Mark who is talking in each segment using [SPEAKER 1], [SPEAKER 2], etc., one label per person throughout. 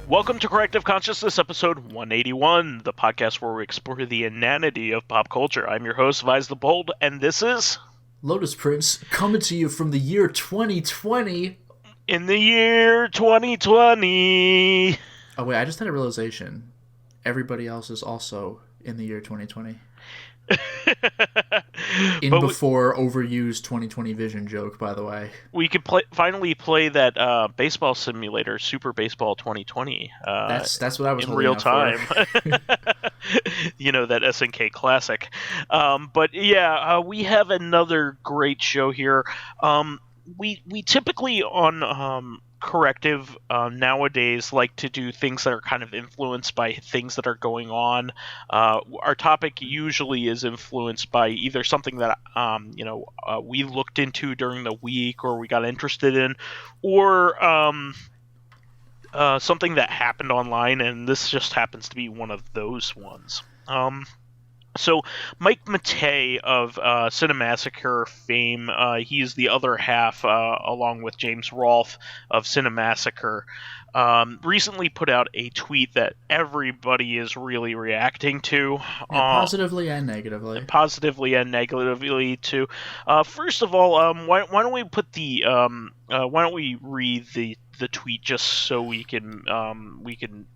[SPEAKER 1] Welcome to Corrective Consciousness, episode 181, the podcast where we explore the inanity of pop culture. I'm your host, vysethebold, and this is...
[SPEAKER 2] Lotus Prince, coming to you from the year 2020.
[SPEAKER 1] In the year 2020.
[SPEAKER 2] Oh wait, I just had a realization. Everybody else is also in the year 2020. Before overused 2020 vision joke, by the way.
[SPEAKER 1] We could finally play that baseball simulator, Super Baseball 2020.
[SPEAKER 2] That's what I was
[SPEAKER 1] in real time. You know, that SNK classic. But yeah, we have another great show here. We typically on Corrective nowadays like to do things that are kind of influenced by things that are going on. Our topic usually is influenced by either something that we looked into during the week or we got interested in, or something that happened online, and this just happens to be one of those ones. So Mike Matassa of Cinemassacre fame, he's the other half, along with James Rolfe of Cinemassacre, recently put out a tweet that everybody is really reacting to.
[SPEAKER 2] Positively and negatively.
[SPEAKER 1] Positively and negatively, too. First of all, why don't we put the... why don't we read the tweet just so we can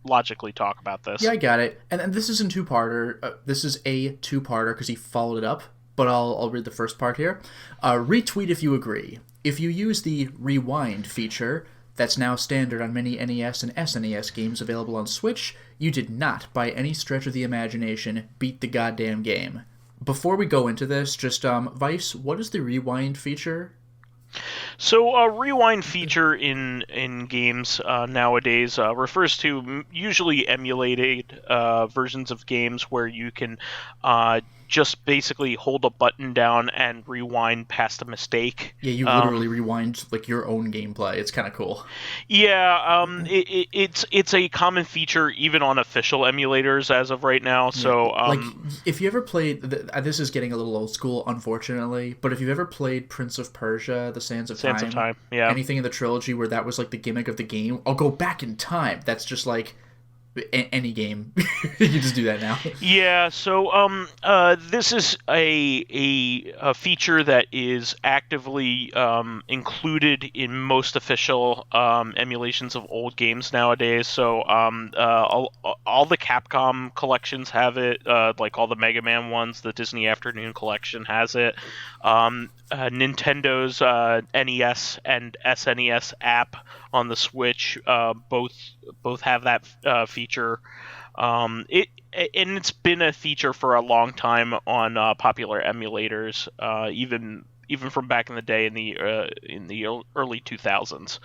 [SPEAKER 1] logically talk about this.
[SPEAKER 2] Yeah, I got it. And this is in two-parter. This is a two-parter because he followed it up, but I'll read the first part here. Retweet if you agree. If you use the rewind feature that's now standard on many NES and SNES games available on Switch, you did not, by any stretch of the imagination, beat the goddamn game. Before we go into this, just, Vice, what is the rewind feature?
[SPEAKER 1] So a rewind feature in games nowadays refers to usually emulated versions of games where you can just basically hold a button down and rewind past a mistake.
[SPEAKER 2] Yeah, you literally rewind like your own gameplay. It's kind of cool.
[SPEAKER 1] Yeah, it's a common feature even on official emulators as of right now. So
[SPEAKER 2] like if you ever played, this is getting a little old school, unfortunately, but if you've ever played Prince of Persia: The Sands of Time,
[SPEAKER 1] yeah,
[SPEAKER 2] anything in the trilogy where that was like the gimmick of the game, I'll go back in time. That's just like any game. You just do that now.
[SPEAKER 1] Yeah, so this is a feature that is actively included in most official emulations of old games nowadays. So all the Capcom collections have it, like all the Mega Man ones. The Disney Afternoon collection has it. Nintendo's NES and SNES app on the Switch both have that feature. It's been a feature for a long time on popular emulators, even from back in the day in the early 2000s.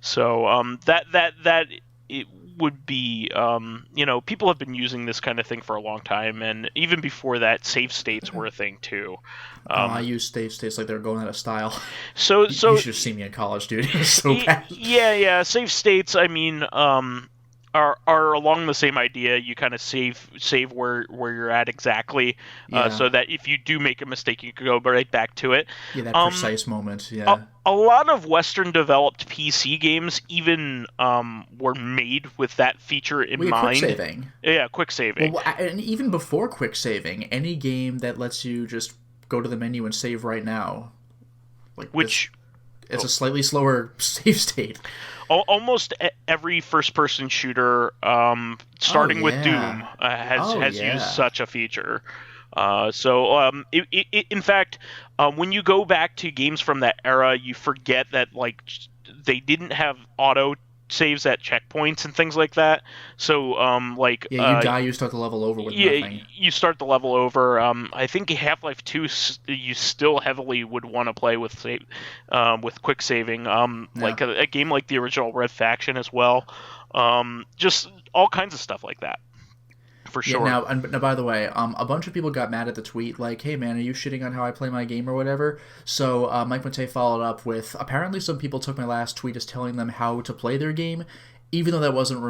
[SPEAKER 1] So that it would be, people have been using this kind of thing for a long time, and even before that, save states were a thing too.
[SPEAKER 2] I use save states like they're going out of style.
[SPEAKER 1] So
[SPEAKER 2] you should have seen me in college, dude. It was so bad.
[SPEAKER 1] Yeah. Save states, I mean, are along the same idea. You kind of save where you're at exactly, so that if you do make a mistake, you can go right back to it.
[SPEAKER 2] Yeah, that precise moment. Yeah.
[SPEAKER 1] A lot of Western-developed PC games even were made with that feature in mind.
[SPEAKER 2] Quick saving.
[SPEAKER 1] Yeah, quick saving.
[SPEAKER 2] Well, and even before quick saving, any game that lets you just go to the menu and save right now, it's a slightly slower save state.
[SPEAKER 1] Almost every first-person shooter, starting with Doom, has used such a feature. In fact, when you go back to games from that era, you forget that they didn't have auto saves at checkpoints and things like that. So
[SPEAKER 2] you die, you start the level over with nothing.
[SPEAKER 1] You start the level over. I think Half-Life 2 you still heavily would want to play with quick saving. Like a game like the original Red Faction as well. Just all kinds of stuff like that. For sure.
[SPEAKER 2] Now, by the way, a bunch of people got mad at the tweet, like, hey man, are you shitting on how I play my game or whatever? So Mike Matassa followed up with, apparently some people took my last tweet as telling them how to play their game, even though that wasn't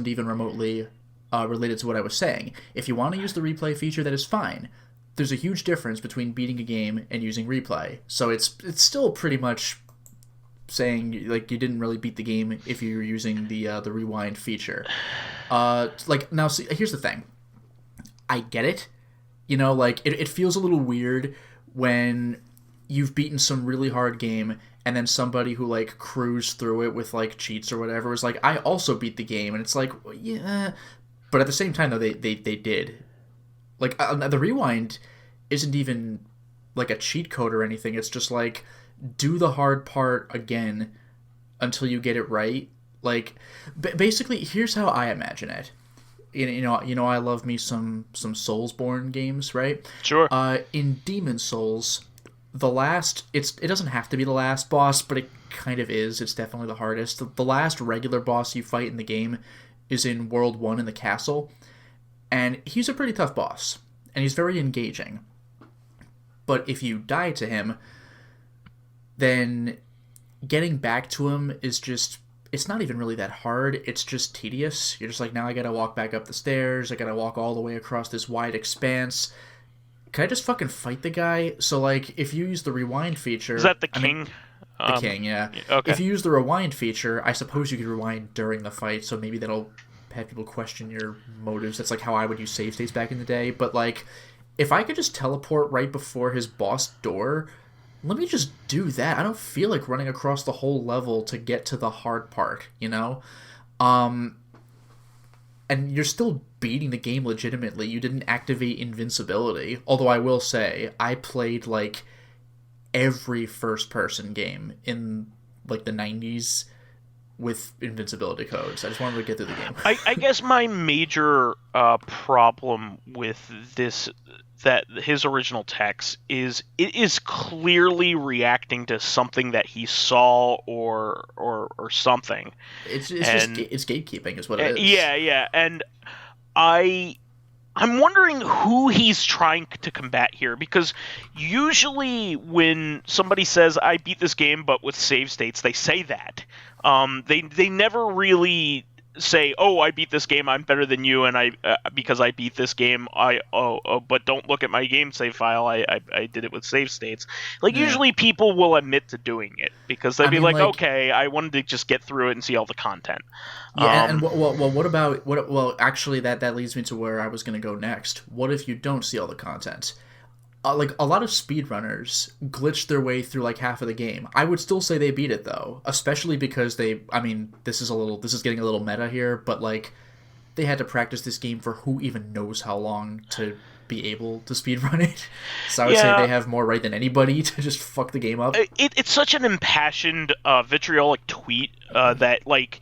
[SPEAKER 2] even remotely related to what I was saying. If you want to use the replay feature, that is fine. There's a huge difference between beating a game and using replay. So it's still pretty much saying like you didn't really beat the game if you were using the rewind feature. Like now, see, here's the thing. I get it. You know, like it feels a little weird when you've beaten some really hard game and then somebody who like cruised through it with like cheats or whatever is like, I also beat the game, and it's like, well, yeah, but at the same time though they did. Like the rewind isn't even like a cheat code or anything. It's just like, do the hard part again until you get it right. Like basically, here's how I imagine it. You know, I love me some Soulsborne games, right?
[SPEAKER 1] Sure.
[SPEAKER 2] In Demon Souls, the last it doesn't have to be the last boss, but it kind of is. It's definitely the hardest. The last regular boss you fight in the game is in World 1 in the castle, and he's a pretty tough boss, and he's very engaging. But if you die to him, then getting back to him is just, it's not even really that hard. It's just tedious. You're just like, now I gotta walk back up the stairs. I gotta walk all the way across this wide expanse. Can I just fucking fight the guy? So, like, if you use the rewind feature...
[SPEAKER 1] Is that the king?
[SPEAKER 2] The king, yeah.
[SPEAKER 1] Okay.
[SPEAKER 2] If you use the rewind feature, I suppose you could rewind during the fight, so maybe that'll have people question your motives. That's, like, how I would use save states back in the day. But, like, if I could just teleport right before his boss door, let me just do that. I don't feel like running across the whole level to get to the hard part, you know? And you're still beating the game legitimately. You didn't activate invincibility. Although I will say, I played, like, every first-person game in, like, the 90s with invincibility codes. I just wanted to get through the game.
[SPEAKER 1] I guess my major problem with this, that his original text is, it is clearly reacting to something that he saw or something.
[SPEAKER 2] It's gatekeeping is what it is.
[SPEAKER 1] Yeah, and I'm wondering who he's trying to combat here, because usually when somebody says, I beat this game but with save states, they say that. They never really say, oh, I beat this game, I'm better than you, and because I beat this game, but don't look at my game save file, I did it with save states. Like, yeah. Usually people will admit to doing it, because they'd be like, okay, I wanted to just get through it and see all the content.
[SPEAKER 2] Yeah, and what about... Well, actually, that leads me to where I was going to go next. What if you don't see all the content? Like, a lot of speedrunners glitch their way through, like, half of the game. I would still say they beat it, though. Especially because this is getting a little meta here, but, like, they had to practice this game for who even knows how long to be able to speedrun it. So I would say they have more right than anybody to just fuck the game up.
[SPEAKER 1] It's such an impassioned, vitriolic tweet that, like...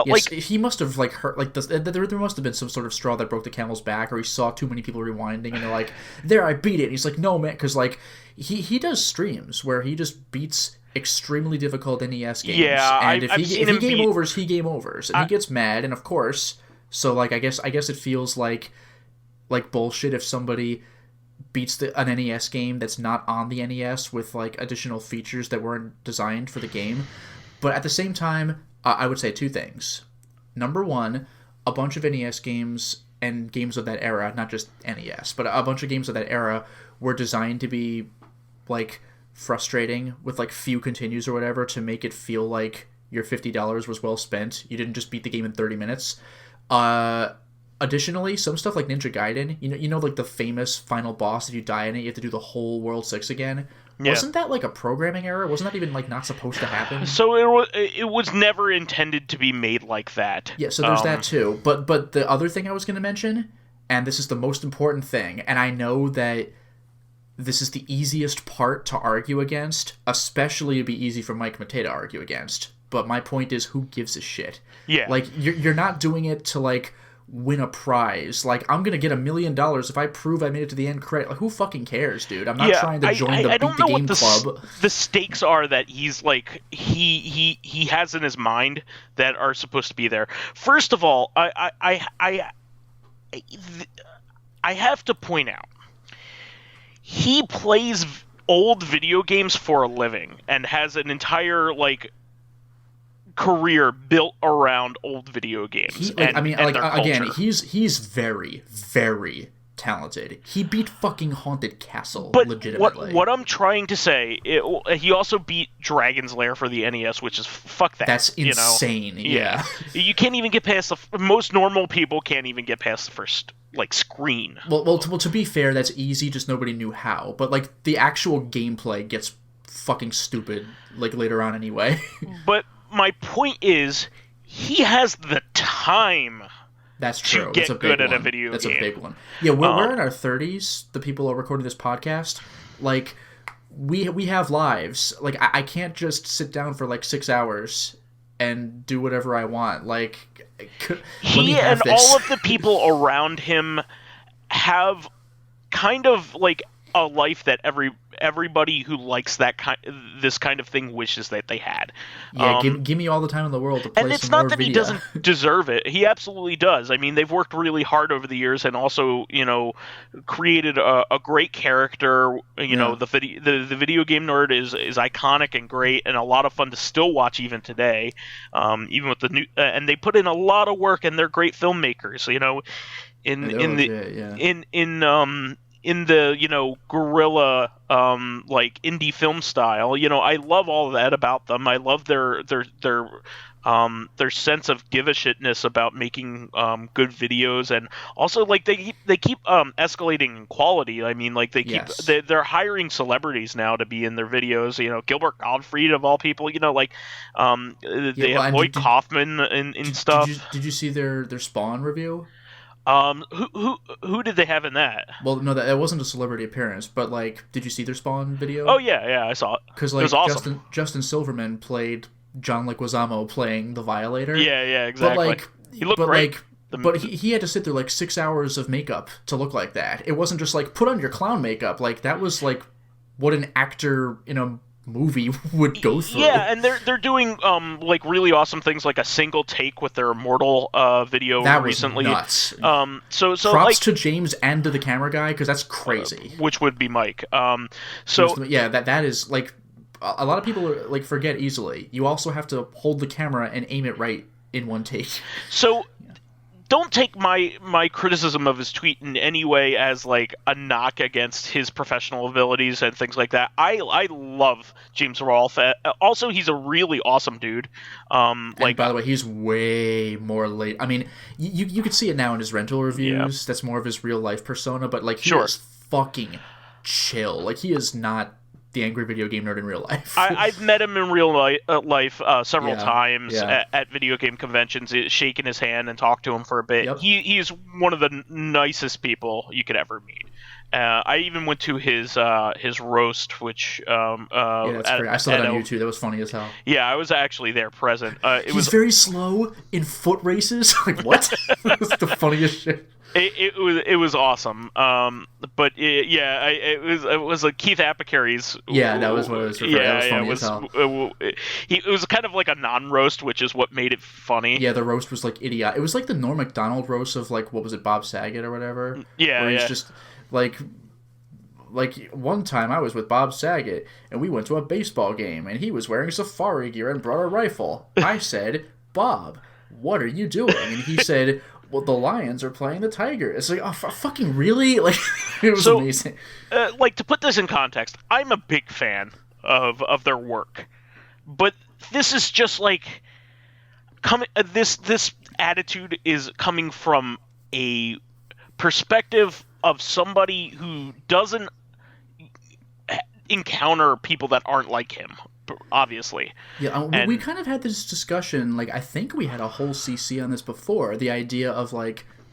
[SPEAKER 2] Yes, he must have, like, hurt, like, there must have been some sort of straw that broke the camel's back, or he saw too many people rewinding, and they're like, there, I beat it. And he's like, no, man, because, like, he does streams where he just beats extremely difficult NES games.
[SPEAKER 1] Yeah,
[SPEAKER 2] and if he game overs, he game overs. And he gets mad, and of course, so, like, I guess it feels like bullshit if somebody beats an NES game that's not on the NES with, like, additional features that weren't designed for the game. But at the same time, I would say two things. Number one, a bunch of NES games and games of that era, not just NES, but a bunch of games of that era were designed to be, like, frustrating with, like, few continues or whatever to make it feel like your $50 was well spent. You didn't just beat the game in 30 minutes. Additionally, some stuff like Ninja Gaiden, you know, like the famous final boss, if you die in it, you have to do the whole World 6 again. Yeah. Wasn't that, like, a programming error? Wasn't that even, like, not supposed to happen?
[SPEAKER 1] So it was never intended to be made like that.
[SPEAKER 2] Yeah, so there's that too. But the other thing I was going to mention, and this is the most important thing, and I know that this is the easiest part to argue against, especially it'd be easy for Mike Matei to argue against, but my point is, who gives a shit?
[SPEAKER 1] Yeah.
[SPEAKER 2] Like, you're not doing it to, like, win a prize. Like, I'm gonna get $1 million if I prove I made it to the end credit. Like, who fucking cares, dude? I'm not trying to join the Beat the Game club.
[SPEAKER 1] The stakes are that he's like he has in his mind that are supposed to be there. First of all, I have to point out, he plays old video games for a living and has an entire, like, career built around old video games.
[SPEAKER 2] Again, he's very, very talented. He beat fucking Haunted Castle,
[SPEAKER 1] But
[SPEAKER 2] legitimately.
[SPEAKER 1] what I'm trying to say, he also beat Dragon's Lair for the NES, which is fuck that.
[SPEAKER 2] That's insane. Yeah.
[SPEAKER 1] You can't even get past most normal people can't even get past the first screen.
[SPEAKER 2] Well, to be fair, that's easy. Just nobody knew how. But like the actual gameplay gets fucking stupid later on anyway.
[SPEAKER 1] But my point is, he has the time.
[SPEAKER 2] That's true.
[SPEAKER 1] To get good at a video game.
[SPEAKER 2] That's a big one. Yeah, we're in our 30s. The people who are recording this podcast, we have lives. I can't just sit down for 6 hours and do whatever I want.
[SPEAKER 1] He and all of the people around him have kind of a life that everybody who likes this kind of thing wishes that they had.
[SPEAKER 2] Yeah, give me all the time in the world to play some more
[SPEAKER 1] And it's not that
[SPEAKER 2] video.
[SPEAKER 1] he doesn't deserve it. He absolutely does. I mean, they've worked really hard over the years and also, created a great character. The video game nerd is iconic and great and a lot of fun to still watch even today. Even with the new and they put in a lot of work and they're great filmmakers. In the guerrilla indie film style, I love all of that about them. I love their sense of give a shitness about making good videos, and also they keep escalating in quality. I mean, they're hiring celebrities now to be in their videos. Gilbert Gottfried of all people. They have Lloyd Kaufman in stuff.
[SPEAKER 2] Did you see their Spawn review?
[SPEAKER 1] Who did they have in that?
[SPEAKER 2] Well, no, that wasn't a celebrity appearance, but did you see their Spawn video?
[SPEAKER 1] Oh yeah, I saw it.
[SPEAKER 2] Because
[SPEAKER 1] it was awesome.
[SPEAKER 2] Justin Silverman played John Leguizamo playing the Violator.
[SPEAKER 1] Yeah, exactly.
[SPEAKER 2] But
[SPEAKER 1] he looked great.
[SPEAKER 2] But he had to sit through 6 hours of makeup to look like that. It wasn't just put on your clown makeup. That was what an actor in a movie would go through.
[SPEAKER 1] Yeah, and they're doing really awesome things like a single take with their Immortal video
[SPEAKER 2] that
[SPEAKER 1] recently.
[SPEAKER 2] Was nuts.
[SPEAKER 1] So
[SPEAKER 2] props to James and to the camera guy because that's crazy.
[SPEAKER 1] Which would be Mike.
[SPEAKER 2] That is a lot of people forget easily. You also have to hold the camera and aim it right in one take.
[SPEAKER 1] So don't take my criticism of his tweet in any way as a knock against his professional abilities and things like that. I love James Rolfe. Also, he's a really awesome dude.
[SPEAKER 2] And by the way, he's way more late. I mean, you could see it now in his rental reviews. Yeah. That's more of his real life persona. But he is fucking chill. He is not the angry video game nerd in real life.
[SPEAKER 1] I've met him in real life several times at video game conventions, shaking his hand and talked to him for a bit. Yep. He's one of the nicest people you could ever meet. I even went to his roast, which
[SPEAKER 2] that's great. I saw that on YouTube. That was funny as hell.
[SPEAKER 1] Yeah, I was actually there present.
[SPEAKER 2] He's very slow in foot races. What? That was the funniest shit.
[SPEAKER 1] It was awesome. But it was Keith Apocary's.
[SPEAKER 2] Yeah, that was what it was. That was funny as hell.
[SPEAKER 1] It was kind of like a non-roast, which is what made it funny.
[SPEAKER 2] Yeah, the roast was idiot. It was like the Norm Macdonald roast of what was it, Bob Saget or whatever.
[SPEAKER 1] Yeah,
[SPEAKER 2] where he's just one time I was with Bob Saget and we went to a baseball game and he was wearing safari gear and brought a rifle. I said, "Bob, what are you doing?" And he said, "Well, the Lions are playing the Tigers." It's oh, fucking really? It was amazing.
[SPEAKER 1] To put this in context, I'm a big fan of their work, but this is just this attitude is coming from a perspective of somebody who doesn't encounter people that aren't like him. Obviously.
[SPEAKER 2] Yeah, we kind of had this discussion, I think we had a whole CC on this before, the idea of,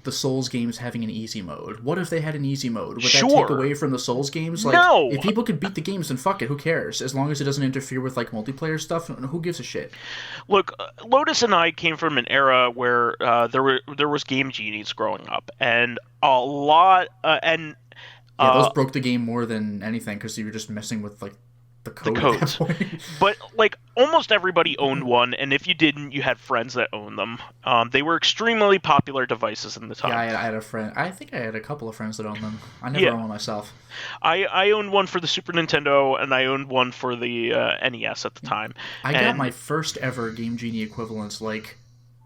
[SPEAKER 2] the Souls games having an easy mode. What if they had an easy mode? Would that take away from the Souls games?
[SPEAKER 1] No!
[SPEAKER 2] If people could beat the games, then fuck it, who cares? As long as it doesn't interfere with, multiplayer stuff, who gives a shit?
[SPEAKER 1] Look, Lotus and I came from an era where there was Game Genies growing up, and a lot,
[SPEAKER 2] those broke the game more than anything, because you were just messing with, the codes.
[SPEAKER 1] But almost everybody owned one, and if you didn't, you had friends that owned them. They were extremely popular devices in the time.
[SPEAKER 2] Yeah, I had a friend. I think I had a couple of friends that owned them. I never owned one myself.
[SPEAKER 1] I owned one for the Super Nintendo, and I owned one for the NES at the time.
[SPEAKER 2] I got my first ever Game Genie equivalents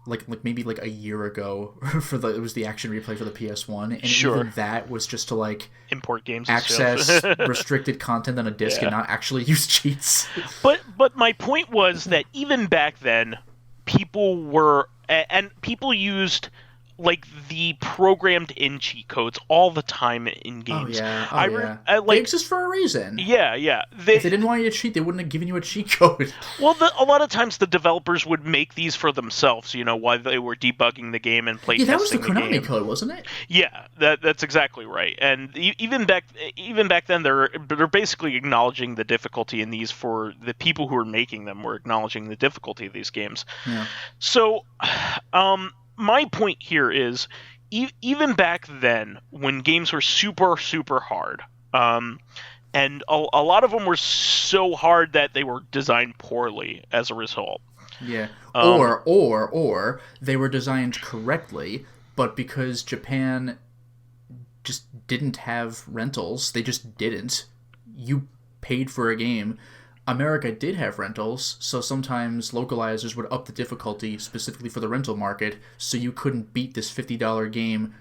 [SPEAKER 2] like maybe like a year ago it was the action replay for the PS1, and
[SPEAKER 1] Sure.
[SPEAKER 2] even that was just to like
[SPEAKER 1] Import games and
[SPEAKER 2] access
[SPEAKER 1] stuff.
[SPEAKER 2] restricted content on a disc and not actually use cheats.
[SPEAKER 1] But my point was that even back then, people were and people used like the programmed in cheat codes all the time in games.
[SPEAKER 2] They exist for a reason.
[SPEAKER 1] Yeah.
[SPEAKER 2] If they didn't want you to cheat, they wouldn't have given you a cheat code.
[SPEAKER 1] Well, a lot of times the developers would make these for themselves, while they were debugging the game and playtesting the game.
[SPEAKER 2] Yeah, that was the Konami code, wasn't it?
[SPEAKER 1] Yeah, that's exactly right. And even back then, they're basically acknowledging the difficulty in these for the people who are making them. Were acknowledging the difficulty of these games.
[SPEAKER 2] Yeah.
[SPEAKER 1] So, my point here is, even back then, when games were super, super hard, and a lot of them were so hard that they were designed poorly as a result.
[SPEAKER 2] Yeah. Or they were designed correctly, but because Japan just didn't have rentals, they just didn't. You paid for a game. America did have rentals, so sometimes localizers would up the difficulty specifically for the rental market, so you couldn't beat this $50 game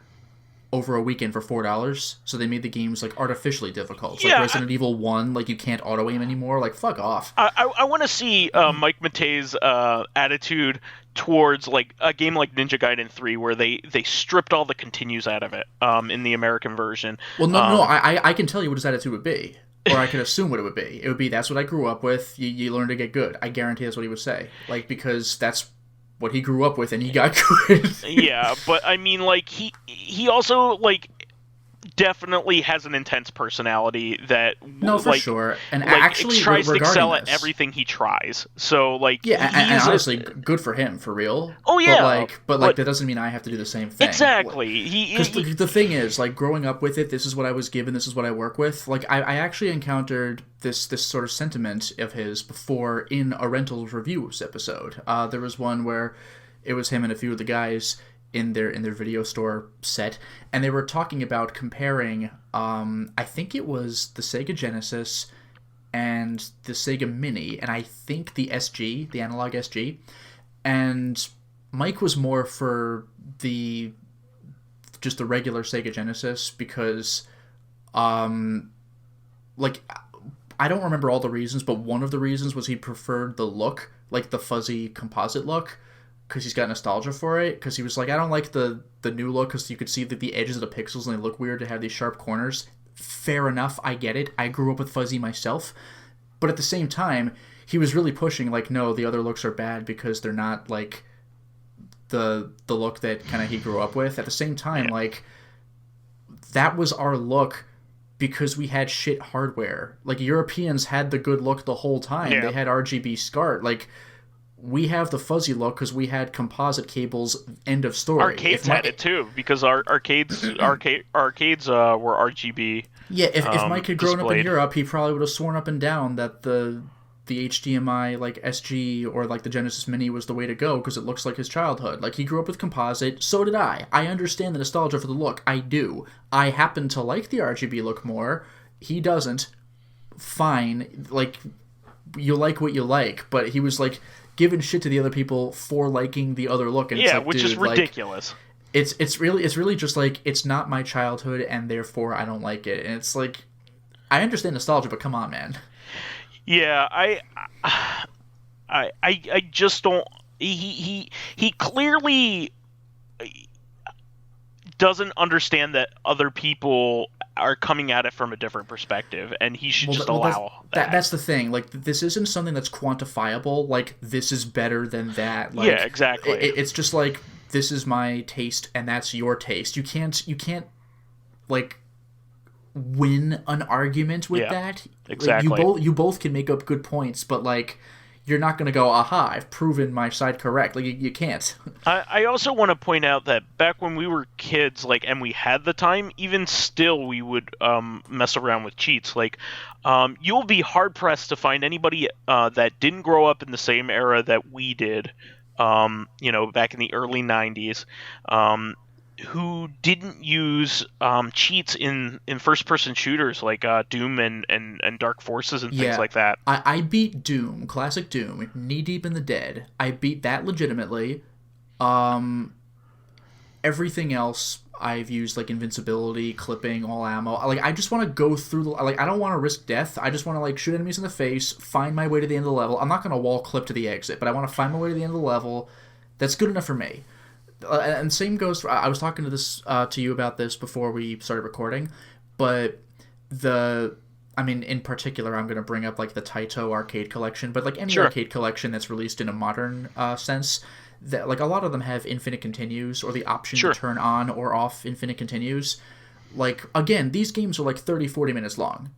[SPEAKER 2] over a weekend for $4. So they made the games like artificially difficult. Like Resident Evil 1, like you can't auto aim anymore. Like fuck off.
[SPEAKER 1] I want to see Mike Matei's attitude towards like a game like Ninja Gaiden 3, where they stripped all the continues out of it in the American version.
[SPEAKER 2] Well, no, I can tell you what his attitude would be. Or I could assume what it would be. It would be, that's what I grew up with. You learn to get good. I guarantee that's what he would say. Like, because that's what he grew up with, and he got good.
[SPEAKER 1] Yeah, but I mean, like, he also, like, definitely has an intense personality that
[SPEAKER 2] for sure, and
[SPEAKER 1] like,
[SPEAKER 2] actually
[SPEAKER 1] tries to excel at everything he tries. So like,
[SPEAKER 2] and honestly, good for him, for real.
[SPEAKER 1] Oh yeah,
[SPEAKER 2] but that doesn't mean I have to do the same thing.
[SPEAKER 1] Exactly.
[SPEAKER 2] Because the thing is, like, growing up with it, this is what I was given, this is what I work with. Like, I actually encountered this sort of sentiment of his before in a Rentals Reviews episode. There was one where it was him and a few of the guys in their video store set, and they were talking about comparing I think it was the Sega Genesis and the Sega Mini, and I think the SG, the analog SG, and Mike was more for just the regular Sega Genesis because like, I don't remember all the reasons, but one of the reasons was he preferred the look, like the fuzzy composite look, because he's got nostalgia for it, because he was like, I don't like the new look because you could see that the edges of the pixels and they look weird to have these sharp corners. Fair enough, I get it. I grew up with fuzzy myself. But at the same time, he was really pushing, like, no, the other looks are bad because they're not, like, the look that kind of he grew up with. At the same time, like, that was our look because we had shit hardware. Like, Europeans had the good look the whole time. Yeah. They had RGB SCART. Like, we have the fuzzy look because we had composite cables. End of story.
[SPEAKER 1] Arcades had it too because our arcades were RGB.
[SPEAKER 2] Yeah, if Mike had grown up in Europe, he probably would have sworn up and down that the HDMI like SG or like the Genesis Mini was the way to go because it looks like his childhood. Like, he grew up with composite. So did I. I understand the nostalgia for the look. I do. I happen to like the RGB look more. He doesn't. Fine. Like, you like what you like, but he was like giving shit to the other people for liking the other look, and it's like,
[SPEAKER 1] which is ridiculous.
[SPEAKER 2] Like, it's really just like, it's not my childhood and therefore I don't like it. And it's like, I understand nostalgia, but come on, man.
[SPEAKER 1] Yeah, I just don't. He clearly doesn't understand that other people are coming at it from a different perspective, and he should allow that.
[SPEAKER 2] That's the thing. Like, this isn't something that's quantifiable. Like, this is better than that. Like,
[SPEAKER 1] yeah, exactly.
[SPEAKER 2] It's just like, this is my taste, and that's your taste. You can't like win an argument with that.
[SPEAKER 1] Exactly.
[SPEAKER 2] Like, you both can make up good points, but like, you're not going to go, aha, I've proven my side correct. Like, you can't.
[SPEAKER 1] I also want to point out that back when we were kids, like, and we had the time, even still we would mess around with cheats. Like, you'll be hard-pressed to find anybody that didn't grow up in the same era that we did, back in the early 90s, who didn't use cheats in first-person shooters like Doom and Dark Forces and things like that.
[SPEAKER 2] I beat Doom, classic Doom, knee-deep in the dead. I beat that legitimately. Everything else I've used, like invincibility, clipping, all ammo. Like, I just want to go through the, like, I don't want to risk death. I just want to, like, shoot enemies in the face, find my way to the end of the level. I'm not going to wall clip to the exit, but I want to find my way to the end of the level. That's good enough for me. And same goes for, I was talking to you about this before we started recording, but in particular, I'm going to bring up, like, the Taito arcade collection, but, like, any arcade collection that's released in a modern sense, that, like, a lot of them have infinite continues, or the option to turn on or off infinite continues. Like, again, these games are, like, 30-40 minutes long.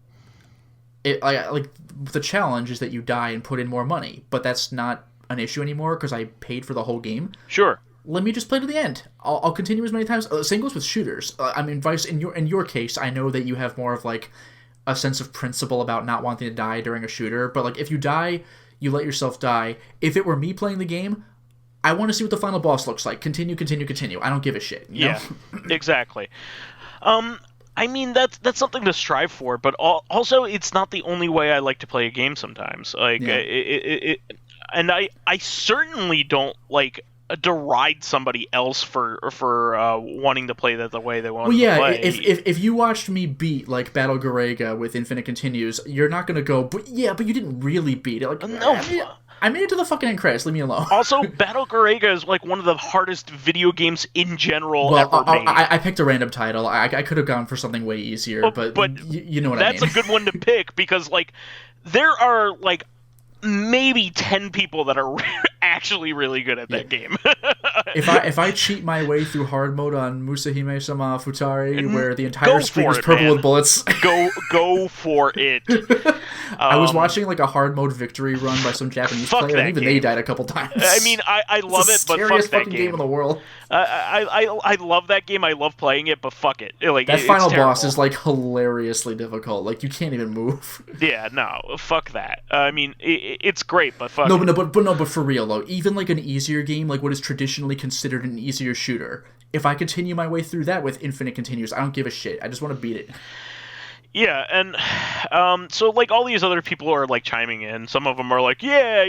[SPEAKER 2] Like, the challenge is that you die and put in more money, but that's not an issue anymore, because I paid for the whole game.
[SPEAKER 1] Sure.
[SPEAKER 2] Let me just play to the end. I'll continue as many times. Same goes with shooters. Vice, in your case, I know that you have more of, like, a sense of principle about not wanting to die during a shooter, but, like, if you die, you let yourself die. If it were me playing the game, I want to see what the final boss looks like. Continue. I don't give a shit. You know?
[SPEAKER 1] Exactly. That's something to strive for, but also it's not the only way I like to play a game sometimes. Like, and I certainly don't, like, deride somebody else for wanting to play that the way they want to play.
[SPEAKER 2] If you watched me beat, like, Battle Garega with infinite continues, you're not going to go, but you didn't really beat it. Like, no. I made it to the fucking end credits. Leave me alone. Also,
[SPEAKER 1] Battle Garega is, like, one of the hardest video games in general ever made.
[SPEAKER 2] I picked a random title. I could have gone for something way easier, but you know what I mean.
[SPEAKER 1] That's a good one to pick, because, like, there are, like, maybe 10 people that are actually really good at that game.
[SPEAKER 2] If I cheat my way through hard mode on Musahime-sama Futari, where the entire screen is purple with bullets,
[SPEAKER 1] go for it.
[SPEAKER 2] I was watching, like, a hard mode victory run by some Japanese player, and even they died a couple times.
[SPEAKER 1] I mean, I love it, but fuck that
[SPEAKER 2] game in the world.
[SPEAKER 1] I love that game. I love playing it, but fuck it. Like,
[SPEAKER 2] that final boss is, like, hilariously difficult. Like, you can't even move.
[SPEAKER 1] Yeah, no, fuck that. I mean, it's great, but fuck.
[SPEAKER 2] But for real though, even, like, an easier game, like what is traditionally considered an easier shooter, if I continue my way through that with infinite continues, I don't give a shit. I just want to beat it.
[SPEAKER 1] Yeah, and so, like, all these other people are, like, chiming in. Some of them are like, yeah,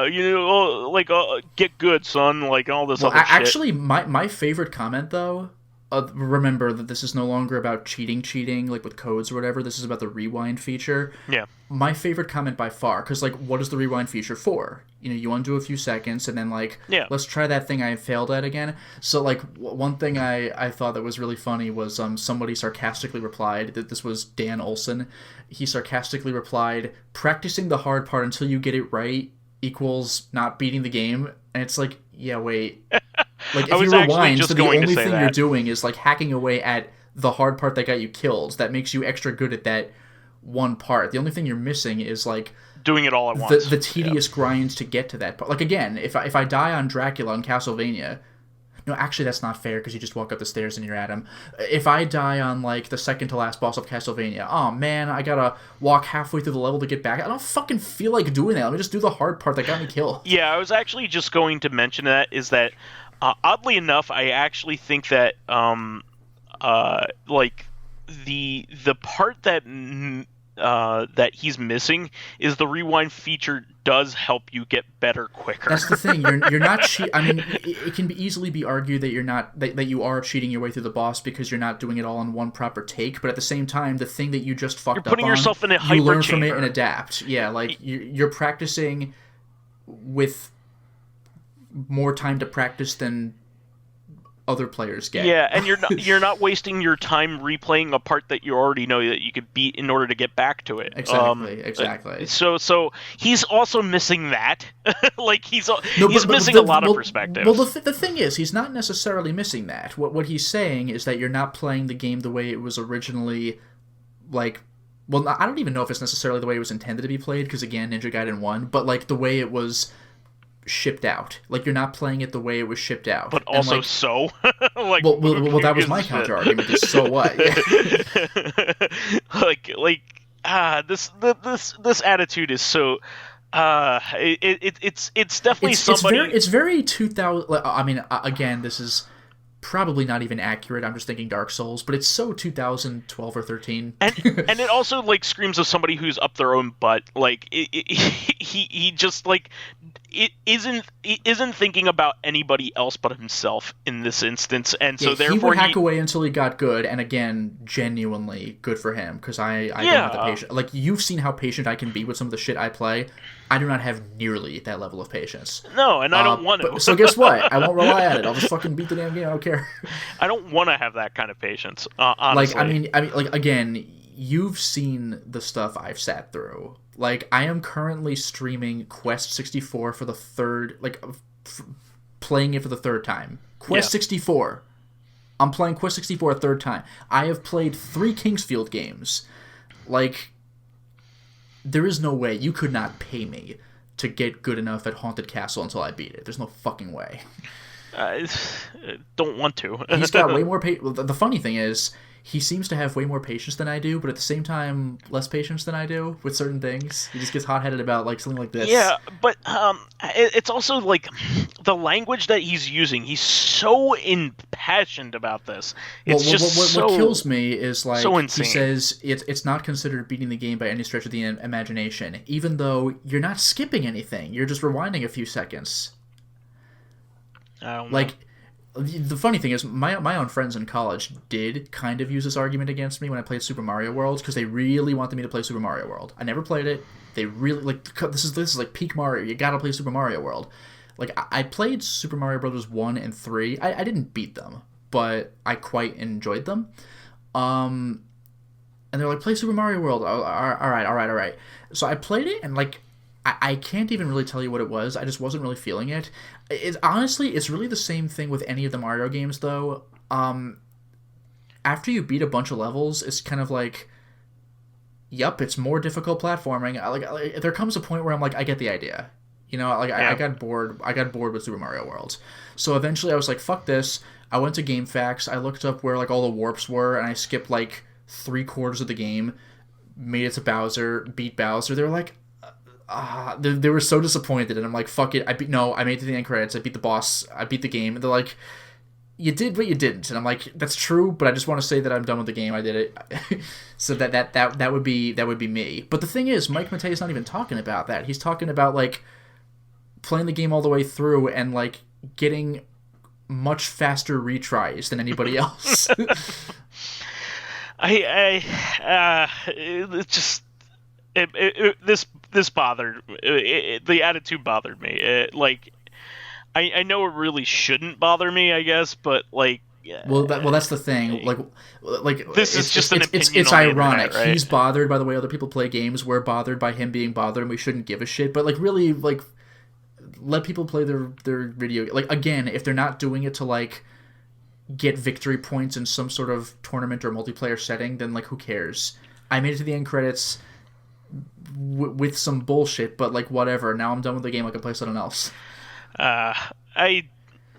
[SPEAKER 1] you know, like, get good, son, like, all this other shit.
[SPEAKER 2] Actually, my favorite comment, though, remember that this is no longer about cheating, like, with codes or whatever. This is about the rewind feature.
[SPEAKER 1] Yeah.
[SPEAKER 2] My favorite comment by far, because, like, what is the rewind feature for? You know, you undo a few seconds, and then, like, let's try that thing I failed at again. So, like, one thing I thought that was really funny was somebody sarcastically replied, that this was Dan Olson. He sarcastically replied, practicing the hard part until you get it right equals not beating the game. And it's like, yeah, wait. Like, if you rewind, so the only thing you're doing is, like, hacking away at the hard part that got you killed. That makes you extra good at that one part. The only thing you're missing is, like,
[SPEAKER 1] doing it all at once.
[SPEAKER 2] The tedious grinds to get to that part. Like, again, if I die on Dracula in Castlevania... No, actually, that's not fair, because you just walk up the stairs and you're at him. If I die on, like, the second to last boss of Castlevania, oh, man, I gotta walk halfway through the level to get back. I don't fucking feel like doing that. Let me just do the hard part that got me killed.
[SPEAKER 1] Yeah, I was actually just going to mention that, is that, oddly enough, I actually think that, like, the part that he's missing is the rewind feature does help you get better quicker.
[SPEAKER 2] That's the thing. You're not I mean, it can easily be argued that you're not that you are cheating your way through the boss because you're not doing it all in one proper take. But at the same time, the thing that you just fucked up on,
[SPEAKER 1] you're putting yourself in a hyper
[SPEAKER 2] you learn
[SPEAKER 1] chamber.
[SPEAKER 2] from it and adapt. Yeah, like you're practicing with more time to practice than other players get.
[SPEAKER 1] Yeah, and you're not wasting your time replaying a part that you already know that you could beat in order to get back to it.
[SPEAKER 2] Exactly.
[SPEAKER 1] So he's also missing that. Like he's missing a lot of perspectives.
[SPEAKER 2] Well, the thing is, he's not necessarily missing that. What he's saying is that you're not playing the game the way it was originally, like. Well, I don't even know if it's necessarily the way it was intended to be played, because again, Ninja Gaiden 1, but like the way it was shipped out. Like, you're not playing it the way it was shipped out.
[SPEAKER 1] But also, like, so? Like,
[SPEAKER 2] well, that was my counter argument. Is so what?
[SPEAKER 1] This attitude is so. It's definitely somebody.
[SPEAKER 2] It's very 2000. I mean, again, this is probably not even accurate. I'm just thinking Dark Souls, but it's so 2012 or 13.
[SPEAKER 1] And it also like screams of somebody who's up their own butt. Like he just like isn't thinking about anybody else but himself in this instance, and so
[SPEAKER 2] Yeah, he
[SPEAKER 1] therefore
[SPEAKER 2] would hack away until he got good, and again, genuinely good for him, because I don't have the
[SPEAKER 1] yeah.
[SPEAKER 2] patience. Like, you've seen how patient I can be with some of the shit I play. I do not have nearly that level of patience.
[SPEAKER 1] No, and I don't want to.
[SPEAKER 2] So guess what? I won't rely on it. I'll just fucking beat the damn game. I don't care.
[SPEAKER 1] I don't want to have that kind of patience, honestly.
[SPEAKER 2] Like, I mean, like, again, you've seen the stuff I've sat through. Like, I am currently streaming Quest 64 for the third, like, playing it for the third time. Quest 64. I'm playing Quest 64 a third time. I have played 3 Kingsfield games. Like, there is no way. You could not pay me to get good enough at Haunted Castle until I beat it. There's no fucking way.
[SPEAKER 1] Don't want to.
[SPEAKER 2] He's got way more patience. The funny thing is, he seems to have way more patience than I do, but at the same time, less patience than I do with certain things. He just gets hot-headed about, like, something like this.
[SPEAKER 1] Yeah, but it's also, like, the language that he's using. He's so impassioned about this. It's
[SPEAKER 2] What kills me is, like,
[SPEAKER 1] so
[SPEAKER 2] he says it's not considered beating the game by any stretch of the imagination, even though you're not skipping anything. You're just rewinding a few seconds.
[SPEAKER 1] I don't know.
[SPEAKER 2] Like, the funny thing is, my own friends in college did kind of use this argument against me when I played Super Mario World, because they really wanted me to play Super Mario World. I never played it. They really, like, this is like peak Mario. You gotta play Super Mario World. Like, I played Super Mario Bros. 1 and 3. I didn't beat them, but I quite enjoyed them. And they're like, play Super Mario World. All right. So I played it, and, like, I can't even really tell you what it was. I just wasn't really feeling it. Honestly, it's really the same thing with any of the Mario games, though. After you beat a bunch of levels, it's kind of like, yep, it's more difficult platforming. Like, there comes a point where I'm like, I get the idea. You know, like, I got bored. I got bored with Super Mario World. So eventually I was like, fuck this. I went to GameFAQs. I looked up where, like, all the warps were, and I skipped, like, 3/4 of the game, made it to Bowser, beat Bowser. They were like, they were so disappointed, and I'm like, fuck it. I made it to the end credits. I beat the boss. I beat the game. And they're like, you did, but you didn't. And I'm like, that's true, but I just want to say that I'm done with the game. I did it. So that would be me. But the thing is, Mike Matei is not even talking about that. He's talking about, like, playing the game all the way through and, like, getting much faster retries than anybody else.
[SPEAKER 1] This bothered. The attitude bothered me. I know it really shouldn't bother me, I guess, but, like.
[SPEAKER 2] Well, that's the thing. Like
[SPEAKER 1] this is just an opinion.
[SPEAKER 2] It's
[SPEAKER 1] on the
[SPEAKER 2] ironic.
[SPEAKER 1] Internet, right?
[SPEAKER 2] He's bothered by the way other people play games. We're bothered by him being bothered, and we shouldn't give a shit. But, like, really, like, let people play their video. Like, again, if they're not doing it to, like, get victory points in some sort of tournament or multiplayer setting, then, like, who cares? I made it to the end credits with some bullshit, but, like, whatever. Now I'm done with the game. I can play something else.
[SPEAKER 1] I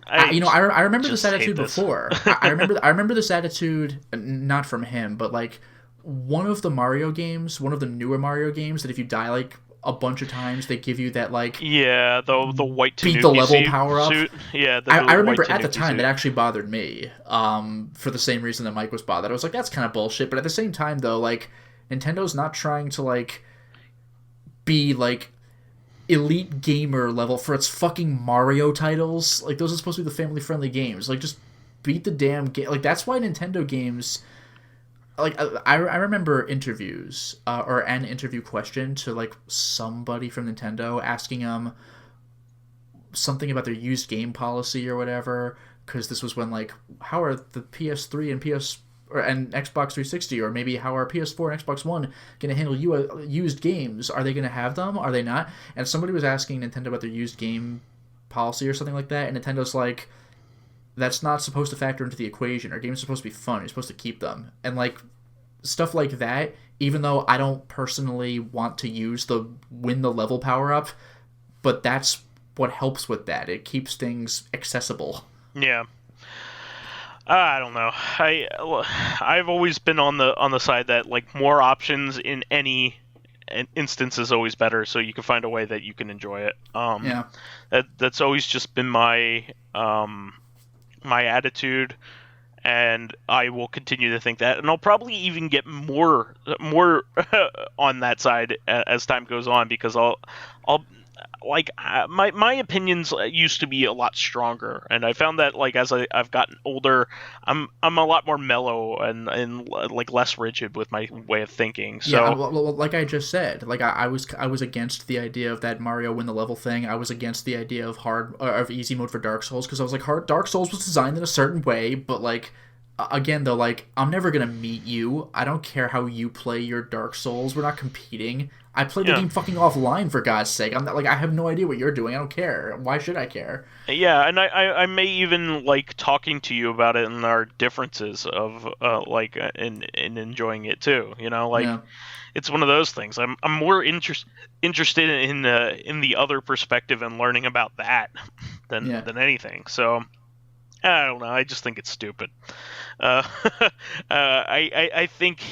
[SPEAKER 2] remember this attitude before. I remember this attitude, not from him, but, like, one of the newer Mario games, that if you die, like, a bunch of times, they give you that, like,
[SPEAKER 1] the white
[SPEAKER 2] beat the level power up.
[SPEAKER 1] Yeah,
[SPEAKER 2] I remember at the time that actually bothered me. For the same reason that Mike was bothered. I was like, that's kind of bullshit. But at the same time, though, like, Nintendo's not trying to, like, be, like, elite gamer level for its fucking Mario titles. Like, those are supposed to be the family-friendly games. Like, just beat the damn game. Like, that's why Nintendo games... Like, I remember interviews, or an interview question to, like, somebody from Nintendo asking them something about their used game policy or whatever, because this was when, like, how are the PS3 and Xbox 360, or maybe how are PS4 and Xbox One going to handle used games? Are they going to have them? Are they not? And somebody was asking Nintendo about their used game policy or something like that, and Nintendo's like, that's not supposed to factor into the equation. Our games are supposed to be fun. You're supposed to keep them. And, like, stuff like that, even though I don't personally want to use the win the level power up, but that's what helps with that. It keeps things accessible.
[SPEAKER 1] Yeah. I don't know. I've always been on the side that, like, more options in any instance is always better, so you can find a way that you can enjoy it.
[SPEAKER 2] Yeah.
[SPEAKER 1] That's always just been my my attitude, and I will continue to think that, and I'll probably even get more on that side as time goes on, because like my opinions used to be a lot stronger, and I found that like as I've gotten older, I'm a lot more mellow and like less rigid with my way of thinking.
[SPEAKER 2] Yeah,
[SPEAKER 1] So
[SPEAKER 2] well, like I just said, like I was against the idea of that Mario win the level thing. I was against the idea of of easy mode for Dark Souls because I was like, Dark Souls was designed in a certain way, but like again though, like I'm never gonna meet you. I don't care how you play your Dark Souls. We're not competing. I play the
[SPEAKER 1] yeah,
[SPEAKER 2] game fucking offline for God's sake. I'm not like I have no idea what you're doing. I don't care. Why should I care?
[SPEAKER 1] yeah, and I may even like talking to you about it and our differences of like in enjoying it too. You know, like
[SPEAKER 2] Yeah,
[SPEAKER 1] it's one of those things. I'm more interested in the other perspective and learning about that
[SPEAKER 2] yeah.
[SPEAKER 1] than anything. So I don't know. I just think it's stupid. Uh, I think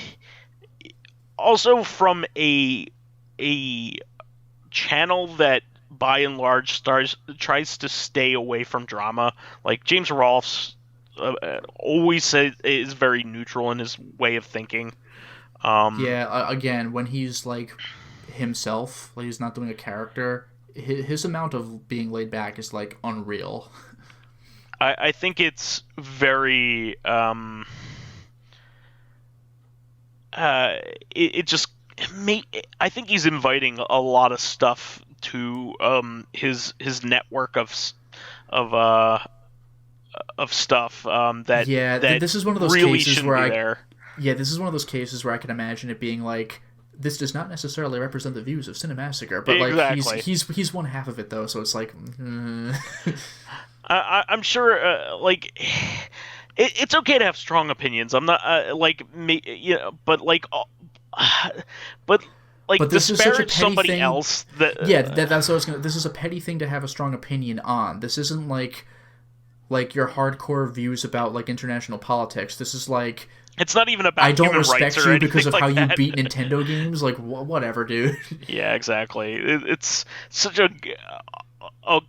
[SPEAKER 1] also from a channel that by and large tries to stay away from drama. Like James Rolfe's always says is very neutral in his way of thinking. Um,
[SPEAKER 2] Yeah, again, when he's like himself, like he's not doing a character, his amount of being laid back is like unreal.
[SPEAKER 1] I think it's very it just I think he's inviting a lot of stuff to his network of uh of stuff
[SPEAKER 2] Yeah,
[SPEAKER 1] that
[SPEAKER 2] this is one of those
[SPEAKER 1] really
[SPEAKER 2] cases
[SPEAKER 1] shouldn't
[SPEAKER 2] where
[SPEAKER 1] be there.
[SPEAKER 2] yeah, this is one of those cases where I can imagine it being like, this does not necessarily represent the views of Cinemassacre, but like
[SPEAKER 1] Exactly.
[SPEAKER 2] he's one half of it though, so it's like,
[SPEAKER 1] I'm sure like it's okay to have strong opinions. I'm not like me, you know, but like but like
[SPEAKER 2] but this is such a
[SPEAKER 1] disparage
[SPEAKER 2] petty
[SPEAKER 1] somebody
[SPEAKER 2] thing.
[SPEAKER 1] else that
[SPEAKER 2] Yeah, that's what I was gonna. This is a petty thing to have a strong opinion on. This isn't like your hardcore views about like international politics. This is like,
[SPEAKER 1] it's not even
[SPEAKER 2] I
[SPEAKER 1] about
[SPEAKER 2] don't
[SPEAKER 1] human rights
[SPEAKER 2] respect
[SPEAKER 1] or
[SPEAKER 2] you because
[SPEAKER 1] anything
[SPEAKER 2] of
[SPEAKER 1] like
[SPEAKER 2] how you
[SPEAKER 1] that.
[SPEAKER 2] beat Nintendo games. Like whatever, dude.
[SPEAKER 1] Yeah, exactly. It's such a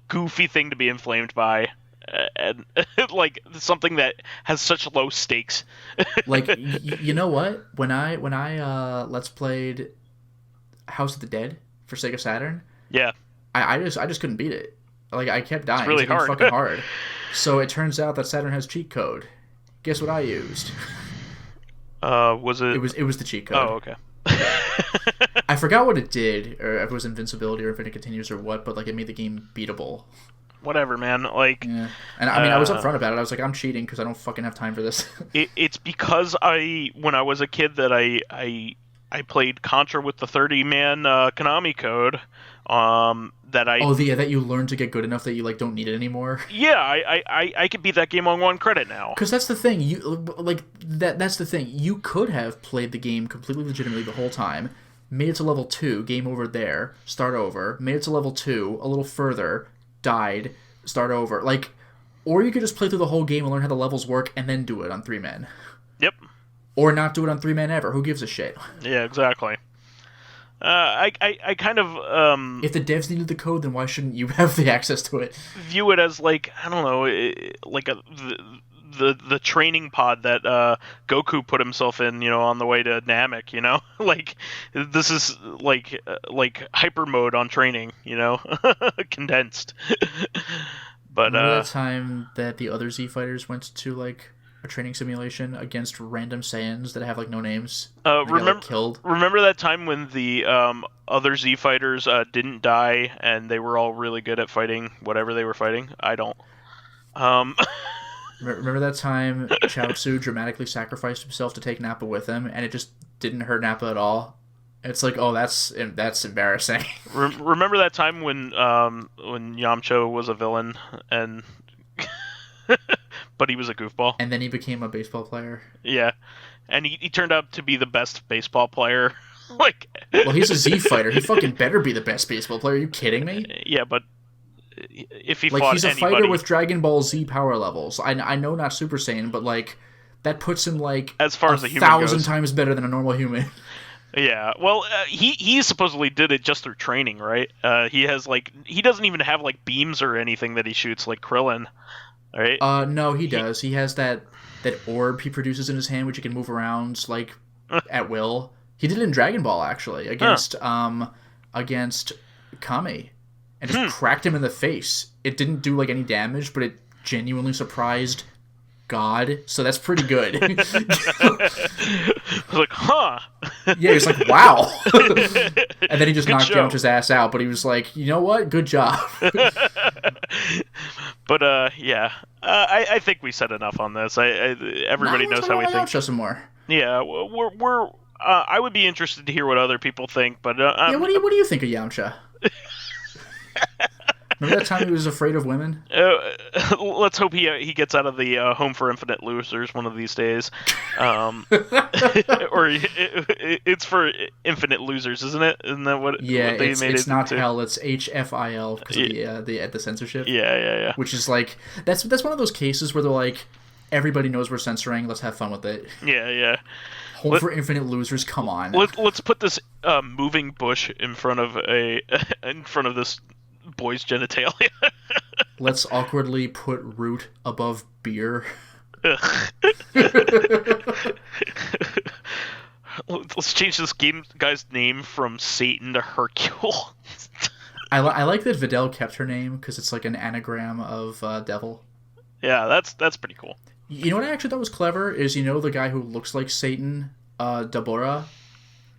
[SPEAKER 1] goofy thing to be inflamed by, and like something that has such low stakes.
[SPEAKER 2] Like you know what? When I let's played House of the Dead for Sega Saturn,
[SPEAKER 1] Yeah,
[SPEAKER 2] I just couldn't beat it. Like I kept dying.
[SPEAKER 1] it's really
[SPEAKER 2] It was
[SPEAKER 1] hard.
[SPEAKER 2] fucking hard. So it turns out that Saturn has cheat code. Guess what I used?
[SPEAKER 1] Was it?
[SPEAKER 2] It was the cheat code.
[SPEAKER 1] Oh, okay.
[SPEAKER 2] I forgot what it did, or if it was invincibility or infinite continues or what, but like it made the game beatable.
[SPEAKER 1] Whatever, man. Like,
[SPEAKER 2] Yeah, and I mean I was upfront about it. I was like, I'm cheating because I don't fucking have time for this.
[SPEAKER 1] it's because when I was a kid that I played Contra with the 30-man Konami code. That I
[SPEAKER 2] Oh, yeah, that you learn to get good enough that you like don't need it anymore.
[SPEAKER 1] yeah, I could beat that game on one credit now.
[SPEAKER 2] Because that's the thing. You like that's the thing. You could have played the game completely legitimately the whole time, made it to level 2, game over there, start over, made it to level 2, a little further, died, start over. Like, or you could just play through the whole game and learn how the levels work and then do it on 3 men.
[SPEAKER 1] Yep.
[SPEAKER 2] Or not do it on 3 men ever. Who gives a shit?
[SPEAKER 1] Yeah, exactly. I kind of
[SPEAKER 2] If the devs needed the code, then why shouldn't you have the access to it?
[SPEAKER 1] view it as like I don't know, like the training pod that Goku put himself in, you know, on the way to Namek, you know, like this is like hyper mode on training, you know, condensed. But
[SPEAKER 2] Remember that time that the other Z fighters went to like a training simulation against random Saiyans that have like no names? They got, like, killed.
[SPEAKER 1] remember that time when the other Z fighters didn't die and they were all really good at fighting whatever they were fighting? I don't. Um,
[SPEAKER 2] Remember that time Chaozu dramatically sacrificed himself to take Nappa with him, and it just didn't hurt Nappa at all? It's like, oh, that's embarrassing.
[SPEAKER 1] remember that time when Yamcha was a villain and but he was a goofball.
[SPEAKER 2] And then he became a baseball player.
[SPEAKER 1] Yeah, and he turned out to be the best baseball player. Like,
[SPEAKER 2] Well, he's a Z fighter. He fucking better be the best baseball player. Are you kidding me?
[SPEAKER 1] yeah, but if he
[SPEAKER 2] Like,
[SPEAKER 1] fought
[SPEAKER 2] he's a
[SPEAKER 1] anybody,
[SPEAKER 2] fighter with Dragon Ball Z power levels. I know not Super Saiyan, but like that puts him like
[SPEAKER 1] as far as the human
[SPEAKER 2] 1,000
[SPEAKER 1] goes,
[SPEAKER 2] times better than a normal human.
[SPEAKER 1] yeah. Well, he supposedly did it just through training, right? He has like he doesn't even have like beams or anything that he shoots like Krillin, right?
[SPEAKER 2] No, he does. He has that orb he produces in his hand, which he can move around like at will. He did it in Dragon Ball actually against against Kami. and just cracked him in the face. It didn't do like any damage, but it genuinely surprised God, so that's pretty good.
[SPEAKER 1] I was like, huh?
[SPEAKER 2] Yeah, he's like, wow. And then he just
[SPEAKER 1] Good
[SPEAKER 2] knocked
[SPEAKER 1] show.
[SPEAKER 2] Yamcha's ass out, but he was like, you know what? Good job.
[SPEAKER 1] But yeah, I think we said enough on this. Everybody knows how we think.
[SPEAKER 2] Yamcha some more.
[SPEAKER 1] Yeah, we're I would be interested to hear what other people think, but
[SPEAKER 2] yeah, what do you think of Yamcha? Remember that time he was afraid of women?
[SPEAKER 1] Let's hope he gets out of the Home for Infinite Losers one of these days. Or it's for Infinite Losers, isn't it? Isn't that what?
[SPEAKER 2] Yeah,
[SPEAKER 1] what they made
[SPEAKER 2] it's
[SPEAKER 1] it
[SPEAKER 2] not
[SPEAKER 1] into?
[SPEAKER 2] hell. It's HFIL because of the censorship.
[SPEAKER 1] Yeah.
[SPEAKER 2] Which is like that's one of those cases where they're like, everybody knows we're censoring. Let's have fun with it.
[SPEAKER 1] Yeah.
[SPEAKER 2] Home for Infinite Losers. Come on.
[SPEAKER 1] Let's put this moving bush in front of this boy's genitalia.
[SPEAKER 2] Let's awkwardly put root above beer.
[SPEAKER 1] Let's change this guy's name from Satan to Hercule.
[SPEAKER 2] I like that Videl kept her name because it's like an anagram of devil.
[SPEAKER 1] Yeah, that's pretty cool.
[SPEAKER 2] You know what I actually thought was clever is the guy who looks like Satan, Dabura.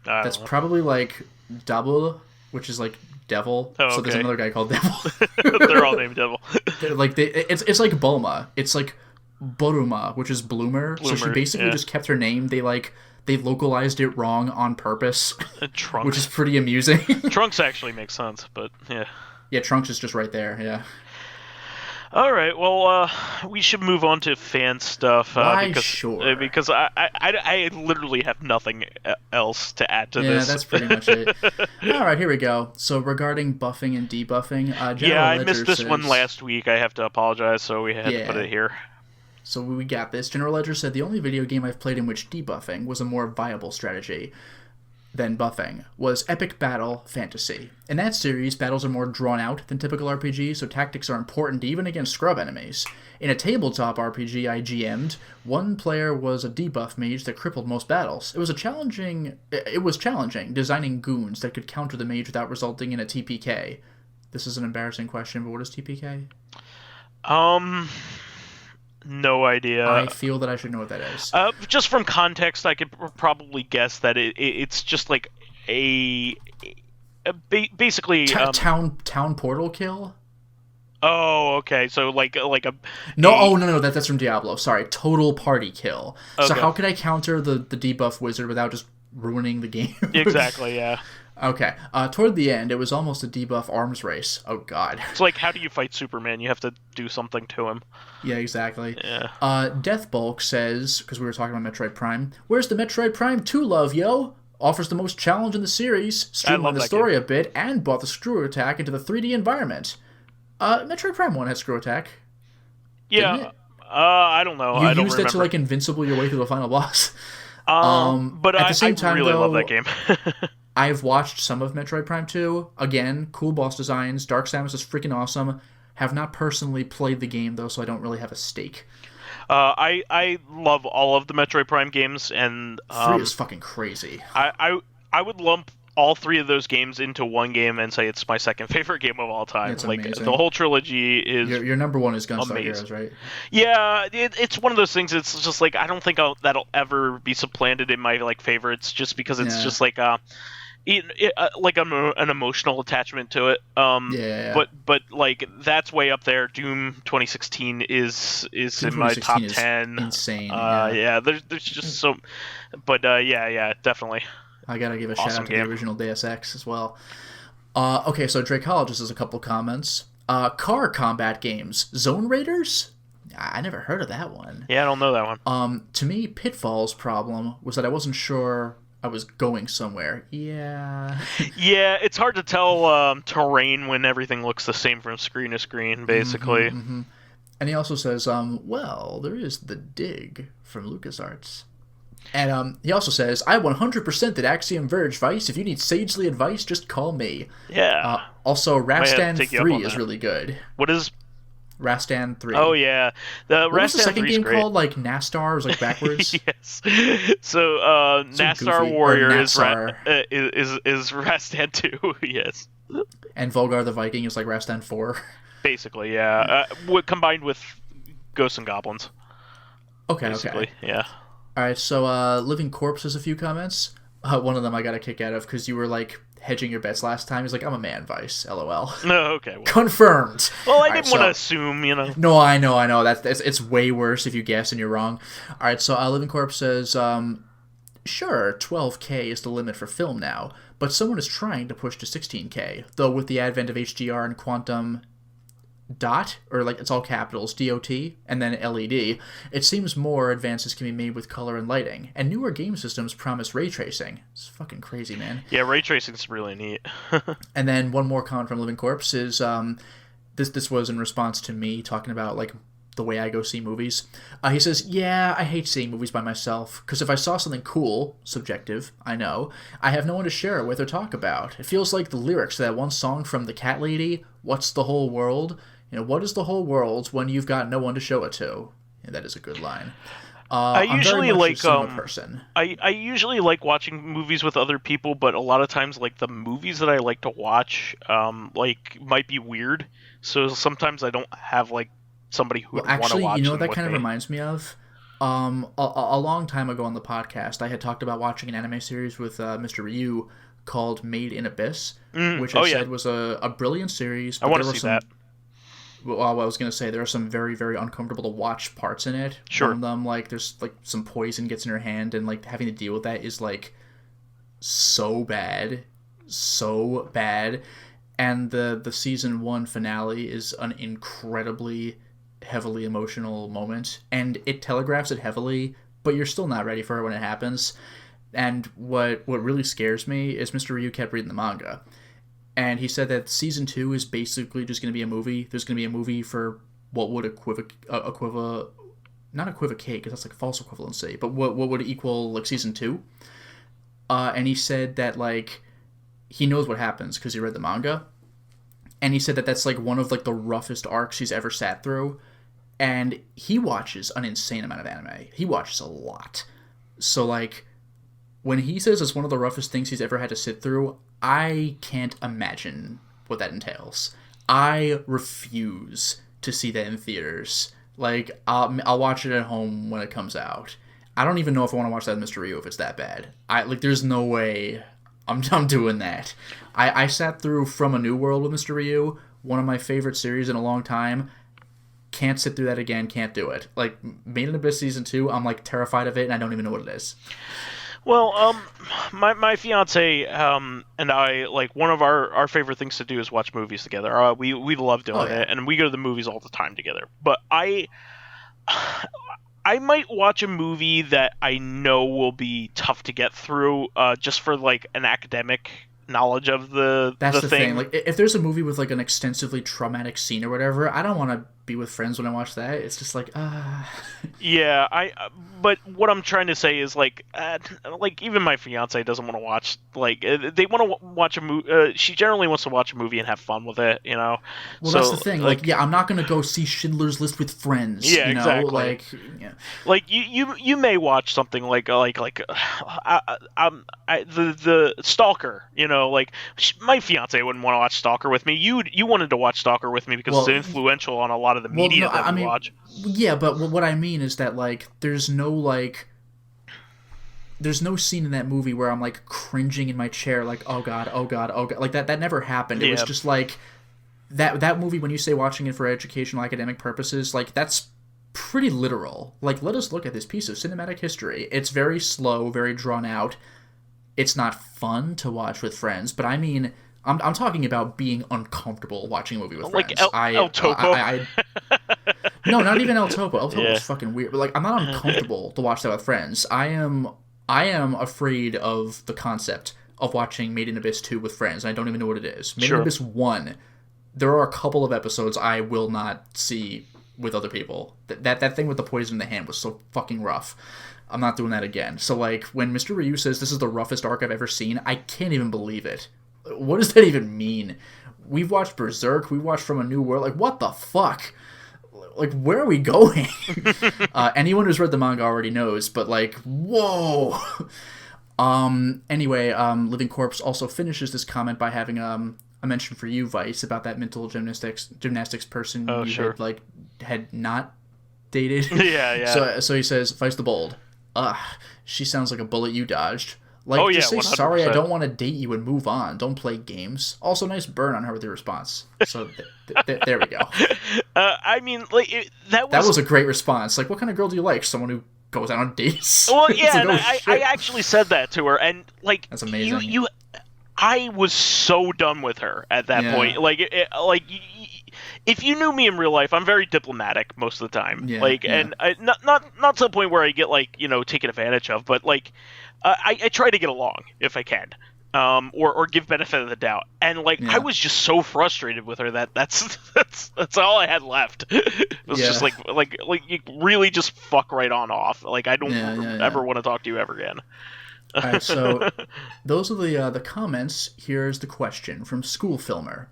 [SPEAKER 2] That's probably like Dabul, which is like devil.
[SPEAKER 1] Oh,
[SPEAKER 2] so there's
[SPEAKER 1] okay.
[SPEAKER 2] another guy called Devil.
[SPEAKER 1] They're all named Devil.
[SPEAKER 2] It's like Bulma. It's like Boruma, which is Bloomer. So she basically just kept her name. They localized it wrong on purpose.
[SPEAKER 1] Trunks.
[SPEAKER 2] Which is pretty amusing.
[SPEAKER 1] Trunks actually makes sense, but yeah.
[SPEAKER 2] Yeah, Trunks is just right there, yeah.
[SPEAKER 1] All right, well, we should move on to fan stuff.
[SPEAKER 2] Sure.
[SPEAKER 1] Because I literally have nothing else to add to this.
[SPEAKER 2] Yeah, that's pretty much it. All right, here we go. So regarding buffing and debuffing,
[SPEAKER 1] I missed this one last week. I have to apologize, so we had to put it here.
[SPEAKER 2] So we got this. General Ledger said, the only video game I've played in which debuffing was a more viable strategy than buffing was Epic Battle Fantasy. In that series, battles are more drawn out than typical RPGs, so tactics are important even against scrub enemies. In a tabletop RPG I GM'd, one player was a debuff mage that crippled most battles. It was challenging designing goons that could counter the mage without resulting in a TPK. This is an embarrassing question, but what is TPK?
[SPEAKER 1] No idea.
[SPEAKER 2] I feel that I should know what that is.
[SPEAKER 1] Just from context, I could probably guess that it's just like basically
[SPEAKER 2] town portal kill.
[SPEAKER 1] Oh, okay. So like a
[SPEAKER 2] no. That's from Diablo. Sorry, total party kill.
[SPEAKER 1] Okay.
[SPEAKER 2] So how could I counter the debuff wizard without just ruining the game?
[SPEAKER 1] Exactly. Yeah.
[SPEAKER 2] Okay. Toward the end, it was almost a debuff arms race. Oh, God.
[SPEAKER 1] It's like, how do you fight Superman? You have to do something to him.
[SPEAKER 2] Yeah, exactly.
[SPEAKER 1] Yeah.
[SPEAKER 2] Deathbulk says, because we were talking about Metroid Prime, where's the Metroid Prime 2 love, yo? Offers the most challenge in the series, streamlined the story a bit, and brought the screw attack into the 3D environment. Metroid Prime 1 had screw attack.
[SPEAKER 1] Yeah. I don't know. I don't
[SPEAKER 2] used
[SPEAKER 1] remember.
[SPEAKER 2] it to, like, invincible your way through the final boss.
[SPEAKER 1] But
[SPEAKER 2] at the same time,
[SPEAKER 1] really
[SPEAKER 2] though,
[SPEAKER 1] love that game.
[SPEAKER 2] I've watched some of Metroid Prime 2. Again, cool boss designs. Dark Samus is freaking awesome. Have not personally played the game, though, so I don't really have a stake.
[SPEAKER 1] I love all of the Metroid Prime games, and
[SPEAKER 2] 3 is fucking crazy.
[SPEAKER 1] I would lump all 3 of those games into one game and say it's my second favorite game of all time.
[SPEAKER 2] It's
[SPEAKER 1] like
[SPEAKER 2] amazing.
[SPEAKER 1] The whole trilogy is
[SPEAKER 2] your number one is Gunstar Heroes, right?
[SPEAKER 1] Yeah, it's one of those things. It's just like I don't think that'll ever be supplanted in my like favorites, just because it's just like like an emotional attachment to it. But like that's way up there. Doom 2016 is in my top 10.
[SPEAKER 2] Insane.
[SPEAKER 1] There's just so, but yeah, definitely.
[SPEAKER 2] I gotta give a shout out to the original Deus Ex as well. Okay, so Dracologist has a couple comments. Car combat games, Zone Raiders. I never heard of that one.
[SPEAKER 1] Yeah, I don't know that one.
[SPEAKER 2] To me, Pitfall's problem was that I wasn't sure I was going somewhere. Yeah.
[SPEAKER 1] Yeah, it's hard to tell terrain when everything looks the same from screen to screen, basically.
[SPEAKER 2] Mm-hmm. And he also says, well, there is The Dig from LucasArts. And he also says, I 100% did Axiom Verge Vice. If you need sagely advice, just call me.
[SPEAKER 1] Yeah.
[SPEAKER 2] Also, Rastan 3 is really good.
[SPEAKER 1] What is
[SPEAKER 2] Rastan 3?
[SPEAKER 1] Oh, yeah.
[SPEAKER 2] What was the second game called? Like Nastar? It was like backwards?
[SPEAKER 1] Yes. So, Nastar Warrior is Rastan 2, yes.
[SPEAKER 2] And Volgar the Viking is like Rastan 4.
[SPEAKER 1] Basically, yeah. Combined with Ghosts and Goblins.
[SPEAKER 2] Okay,
[SPEAKER 1] Basically,
[SPEAKER 2] okay.
[SPEAKER 1] yeah.
[SPEAKER 2] Alright, so Living Corpse has a few comments. One of them I got a kick out of because you were like hedging your bets last time. He's like, I'm a man, Vice. LOL.
[SPEAKER 1] No, okay. Well,
[SPEAKER 2] Confirmed.
[SPEAKER 1] well I didn't want to assume, you know.
[SPEAKER 2] No, I know. That's it's way worse if you guess and you're wrong. Alright, so Living Corpse says, sure, 12K is the limit for film now, but someone is trying to push to 16K, though with the advent of HDR and quantum dot, or like it's all capitals, DOT, and then LED, it seems more advances can be made with color and lighting, and newer game systems promise ray tracing. It's fucking crazy, man.
[SPEAKER 1] Yeah, ray tracing's really neat.
[SPEAKER 2] And then one more comment from Living Corpse is, this was in response to me talking about, like, the way I go see movies. He says, yeah, I hate seeing movies by myself, because if I saw something cool, subjective, I know, I have no one to share it with or talk about. It feels like the lyrics to that one song from The Cat Lady, What's the Whole World? You know, what is the whole world when you've got no one to show it to? Yeah, that is a good line.
[SPEAKER 1] I usually like
[SPEAKER 2] person.
[SPEAKER 1] I usually like watching movies with other people, but a lot of times like the movies that I like to watch like might be weird. So sometimes I don't have like somebody who would want to watch.
[SPEAKER 2] You know what that
[SPEAKER 1] kind
[SPEAKER 2] of reminds me of? A long time ago on the podcast, I had talked about watching an anime series with Mr. Ryu called Made in Abyss, which I said was a brilliant series. But
[SPEAKER 1] I want to see that.
[SPEAKER 2] Well, I was going to say there are some very, very uncomfortable to watch parts in it.
[SPEAKER 1] Sure.
[SPEAKER 2] One of them, like, there's, like, some poison gets in your hand, and, like, having to deal with that is, like, so bad. So bad. And the season 1 finale is an incredibly heavily emotional moment, and it telegraphs it heavily, but you're still not ready for it when it happens. And what really scares me is Mr. Ryu kept reading the manga. And he said that season 2 is basically just going to be a movie. There's going to be a movie for what would not equivocate, because that's like false equivalency, but what would equal like season 2. And he said that like he knows what happens because he read the manga. And he said that that's like one of like the roughest arcs he's ever sat through. And he watches an insane amount of anime. He watches a lot. So like when he says it's one of the roughest things he's ever had to sit through, I can't imagine what that entails. I refuse to see that in theaters. Like, I'll watch it at home when it comes out. I don't even know if I want to watch that in Mr. Ryu if it's that bad. There's no way I'm doing that. I sat through From a New World with Mr. Ryu, one of my favorite series in a long time. Can't sit through that again, can't do it. Like, Made in Abyss Season 2, I'm, like, terrified of it, and I don't even know what it is.
[SPEAKER 1] Well, my fiance and I, like, one of our favorite things to do is watch movies together. We love doing it, and we go to the movies all the time together. But I might watch a movie that I know will be tough to get through, just for like an academic knowledge of the thing.
[SPEAKER 2] Like, if there's a movie with like an extensively traumatic scene or whatever, I don't want to be with friends when I watch that. It's just like,
[SPEAKER 1] Yeah, but what I'm trying to say is like even my fiance doesn't want to watch, like, they want to watch a movie. She generally wants to watch a movie and have fun with it, you know.
[SPEAKER 2] Well, so, that's the thing. Like, yeah, I'm not gonna go see Schindler's List with friends.
[SPEAKER 1] Yeah,
[SPEAKER 2] you know?
[SPEAKER 1] Exactly.
[SPEAKER 2] Like, yeah.
[SPEAKER 1] Like you may watch something like the Stalker. You know, like my fiance wouldn't want to watch Stalker with me. You wanted to watch Stalker with me because it's influential on a lot of the media that we watch.
[SPEAKER 2] Yeah, but what I mean is that like there's no scene in that movie where I'm like cringing in my chair, like oh god, like that never happened. It was just like that movie, when you say watching it for educational academic purposes, like that's pretty literal. Like, let us look at this piece of cinematic history. It's very slow, very drawn out. It's not fun to watch with friends, but I mean, I'm talking about being uncomfortable watching a movie with friends.
[SPEAKER 1] Like El Topo.
[SPEAKER 2] No, not even El Topo. El Topo is fucking weird. But like, I'm not uncomfortable to watch that with friends. I am afraid of the concept of watching Made in Abyss 2 with friends. I don't even know what it is. Made in Abyss 1, there are a couple of episodes I will not see with other people. That thing with the poison in the hand was so fucking rough. I'm not doing that again. So like, when Mr. Ryu says this is the roughest arc I've ever seen, I can't even believe it. What does that even mean? We've watched Berserk, we watched From a New World, like what the fuck? Like, where are we going? Anyone who's read the manga already knows, but like, whoa! Anyway, Living Corpse also finishes this comment by having I mentioned for you, Vice, about that mental gymnastics person
[SPEAKER 1] sure.
[SPEAKER 2] had not dated.
[SPEAKER 1] Yeah.
[SPEAKER 2] So he says, Vice the Bold. Ugh, she sounds like a bullet you dodged. Like,
[SPEAKER 1] Oh yeah,
[SPEAKER 2] just say
[SPEAKER 1] 100%.
[SPEAKER 2] sorry, I don't want to date you and move on. Don't play games. Also, nice burn on her with your response. So there we go.
[SPEAKER 1] I mean, like
[SPEAKER 2] That was a great response. Like, what kind of girl do you like? Someone who goes out on dates?
[SPEAKER 1] Well, yeah,
[SPEAKER 2] like,
[SPEAKER 1] and I actually said that to her, and like
[SPEAKER 2] that's amazing.
[SPEAKER 1] I was so done with her at that point. Like, if you knew me in real life, I'm very diplomatic most of the time. And not to the point where I get like taken advantage of, but like I try to get along if I can, or give benefit of the doubt. And like I was just so frustrated with her that's all I had left. It was just like you really just fuck right on off. Like I don't ever want to talk to you ever again.
[SPEAKER 2] All right, so those are the comments. Here's the question from School Filmer.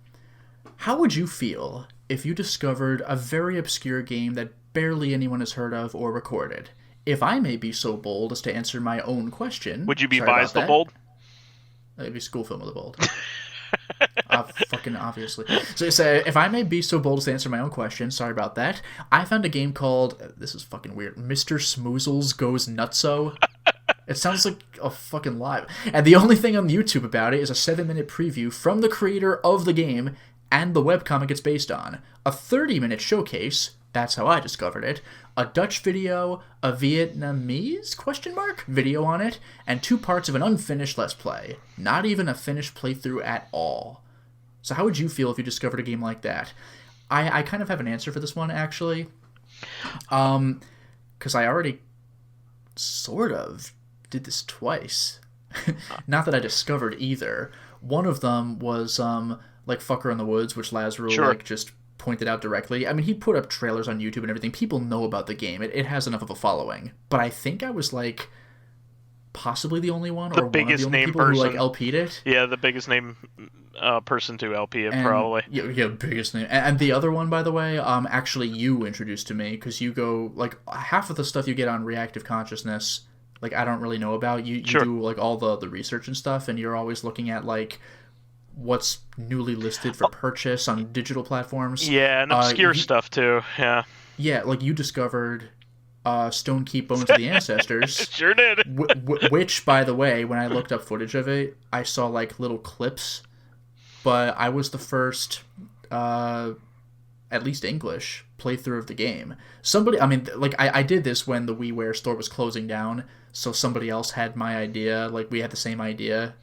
[SPEAKER 2] How would you feel if you discovered a very obscure game that barely anyone has heard of or recorded? If I may be so bold as to answer my own question...
[SPEAKER 1] Would you be vysethebold?
[SPEAKER 2] It'd be School Filmer the Bold. Fucking obviously. So if I may be so bold as to answer my own question, sorry about that, I found a game called... This is fucking weird. Mr. Smoozles Goes Nutso. It sounds like a fucking lie. And the only thing on YouTube about it is a 7-minute preview from the creator of the game and the webcomic it's based on. A 30-minute showcase, that's how I discovered it, a Dutch video, a Vietnamese video on it, and 2 parts of an unfinished Let's Play. Not even a finished playthrough at all. So how would you feel if you discovered a game like that? I kind of have an answer for this one, actually. Because I already sort of did this twice. Not that I discovered either. One of them was like Fucker in the Woods, which Lazarus just pointed out directly. I mean, he put up trailers on YouTube and everything. People know about the game. It has enough of a following. But I think I was like possibly the only one, or one of the only people who like LP'd it.
[SPEAKER 1] Yeah, the biggest name person to LP it, probably.
[SPEAKER 2] Yeah, biggest name. And the other one, by the way, actually you introduced to me, because you go like half of the stuff you get on Reactive Consciousness, like I don't really know about. You do like all the research and stuff, and you're always looking at like what's newly listed for purchase on digital platforms.
[SPEAKER 1] Yeah, and obscure stuff too. Yeah.
[SPEAKER 2] Yeah, like you discovered Stone Keep Bones of the Ancestors.
[SPEAKER 1] Sure did.
[SPEAKER 2] Which, by the way, when I looked up footage of it, I saw like little clips. But I was the first, at least English, playthrough of the game. I did this when the WiiWare store was closing down, so somebody else had my idea. Like, we had the same idea.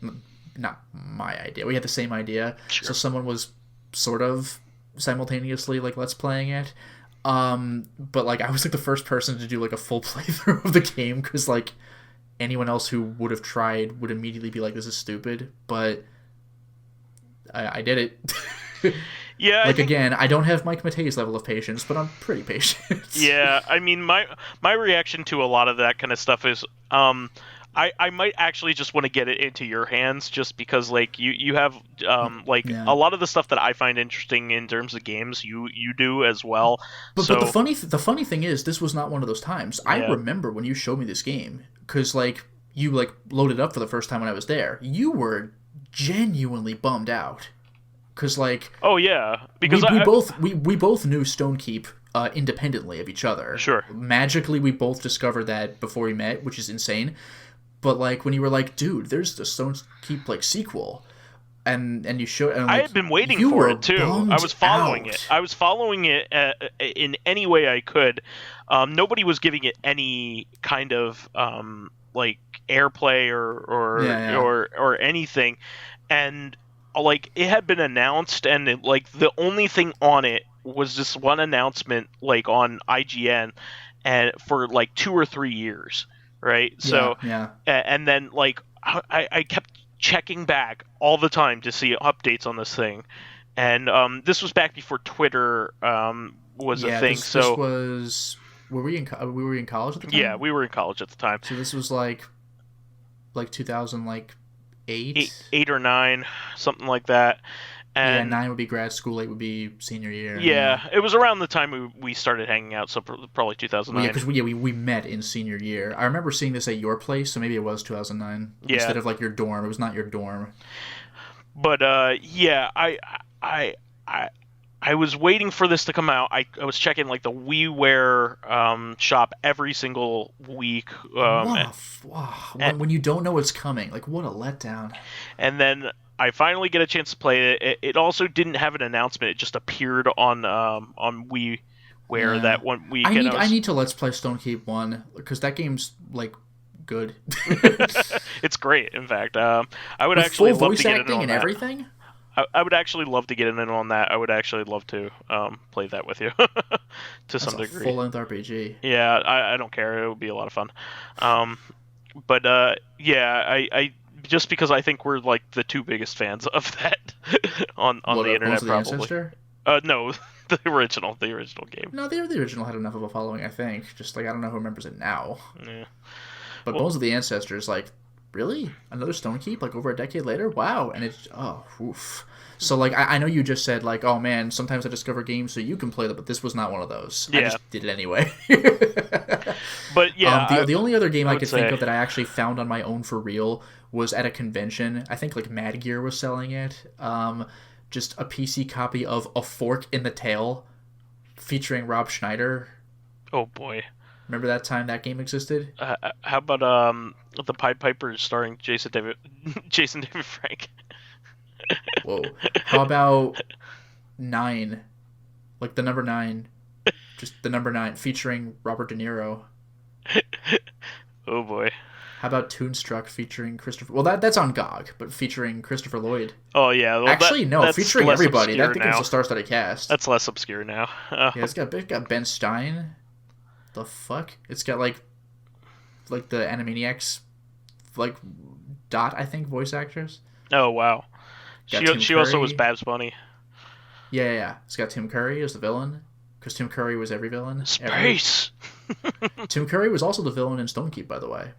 [SPEAKER 2] Not my idea. We had the same idea.
[SPEAKER 1] Sure.
[SPEAKER 2] So someone was sort of simultaneously, like, let's playing it. But, like, I was, like, the first person to do, like, a full playthrough of the game, because, like, anyone else who would have tried would immediately be like, this is stupid. But I did it.
[SPEAKER 1] Yeah.
[SPEAKER 2] Again, I don't have Mike Matei's level of patience, but I'm pretty patient.
[SPEAKER 1] Yeah, I mean, my reaction to a lot of that kind of stuff is, I might actually just want to get it into your hands, just because like you have a lot of the stuff that I find interesting in terms of games you do as well.
[SPEAKER 2] But the funny thing is, this was not one of those times. Yeah. I remember when you showed me this game, because like you like loaded up for the first time when I was there. You were genuinely bummed out, because like
[SPEAKER 1] because
[SPEAKER 2] we both knew Stone Keep independently of each other.
[SPEAKER 1] Sure.
[SPEAKER 2] Magically, we both discovered that before we met, which is insane. But like when you were like, dude, there's the Stone Keep like sequel, and you showed. And, like,
[SPEAKER 1] I had been waiting for it too. I was following it. I was following it in any way I could. Nobody was giving it any kind of like airplay or anything, and like it had been announced, and the only thing on it was this one announcement like on IGN, and for like 2 or 3 years. Right. So, and then like I kept checking back all the time to see updates on this thing. And this was back before Twitter was a thing.
[SPEAKER 2] This was, were we in college at the time?
[SPEAKER 1] Yeah, we were in college at the time.
[SPEAKER 2] So this was like 2008?
[SPEAKER 1] 8 or 9, something like that. And
[SPEAKER 2] 9 would be grad school, 8 would be senior year.
[SPEAKER 1] Yeah, it was around the time we started hanging out, so probably 2009.
[SPEAKER 2] Yeah, because we met in senior year. I remember seeing this at your place, so maybe it was 2009.
[SPEAKER 1] Yeah.
[SPEAKER 2] Instead of like your dorm. It was not your dorm.
[SPEAKER 1] But yeah, I I I was waiting for this to come out. I was checking like the WiiWare shop every single week,
[SPEAKER 2] When you don't know it's coming, like what a letdown.
[SPEAKER 1] and then I finally get a chance to play it. It also didn't have an announcement; it just appeared on WiiWare
[SPEAKER 2] Yeah,
[SPEAKER 1] that one week, and
[SPEAKER 2] I need to Let's Play Stone Keep 1 because that game's like good.
[SPEAKER 1] it's great. In fact, I would
[SPEAKER 2] With
[SPEAKER 1] actually
[SPEAKER 2] full
[SPEAKER 1] love to
[SPEAKER 2] voice
[SPEAKER 1] get in
[SPEAKER 2] acting
[SPEAKER 1] on
[SPEAKER 2] and
[SPEAKER 1] that.
[SPEAKER 2] everything.
[SPEAKER 1] I would actually love to get in on that. I would actually love to play that with you to
[SPEAKER 2] That's
[SPEAKER 1] some
[SPEAKER 2] a
[SPEAKER 1] degree.
[SPEAKER 2] full-length RPG.
[SPEAKER 1] Yeah, I don't care. It would be a lot of fun. Um, but yeah, I just because I think we're like the two biggest fans of that on
[SPEAKER 2] What
[SPEAKER 1] the
[SPEAKER 2] of Bones
[SPEAKER 1] internet,
[SPEAKER 2] of the
[SPEAKER 1] probably.
[SPEAKER 2] Ancestor?
[SPEAKER 1] No, the original game.
[SPEAKER 2] No, the original had enough of a following, I think. Just like I don't know who remembers it now.
[SPEAKER 1] Yeah.
[SPEAKER 2] But
[SPEAKER 1] Well,
[SPEAKER 2] Bones of the Ancestor is like, really? Another Stone Keep? Like over a decade later? Wow. And it's oof. So like I know you just said like, oh man, sometimes I discover games so you can play them, but this was not one of those.
[SPEAKER 1] Yeah.
[SPEAKER 2] I just did it anyway.
[SPEAKER 1] but yeah,
[SPEAKER 2] the only other game I could think
[SPEAKER 1] say-
[SPEAKER 2] of that I actually found on my own for real was at a convention. I think like Mad Gear was selling it. Just a PC copy of A Fork in the Tail, featuring Rob Schneider.
[SPEAKER 1] Oh boy.
[SPEAKER 2] Remember that time that game existed?
[SPEAKER 1] How about the Pied Pipers starring Jason David Frank?
[SPEAKER 2] Whoa. How about 9? Like the number 9. Just the number 9 featuring Robert De Niro.
[SPEAKER 1] Oh boy.
[SPEAKER 2] How about Toonstruck featuring Christopher... Well, that's on GOG, but featuring Christopher Lloyd.
[SPEAKER 1] Oh yeah. Well,
[SPEAKER 2] Actually, no,
[SPEAKER 1] that's
[SPEAKER 2] featuring
[SPEAKER 1] less
[SPEAKER 2] everybody. That
[SPEAKER 1] obscure
[SPEAKER 2] thing was
[SPEAKER 1] now.
[SPEAKER 2] a star-studded cast.
[SPEAKER 1] That's less obscure now.
[SPEAKER 2] Yeah, it's got Ben Stein. The fuck? It's got like the Animaniacs, like Dot, I think, voice actress.
[SPEAKER 1] Oh wow.
[SPEAKER 2] Got
[SPEAKER 1] She
[SPEAKER 2] Tim
[SPEAKER 1] also was
[SPEAKER 2] Curry.
[SPEAKER 1] Babs Bunny.
[SPEAKER 2] Yeah. It's got Tim Curry as the villain, because Tim Curry was every villain. ever.
[SPEAKER 1] Space.
[SPEAKER 2] Tim Curry was also the villain in Stone Keep, by the way.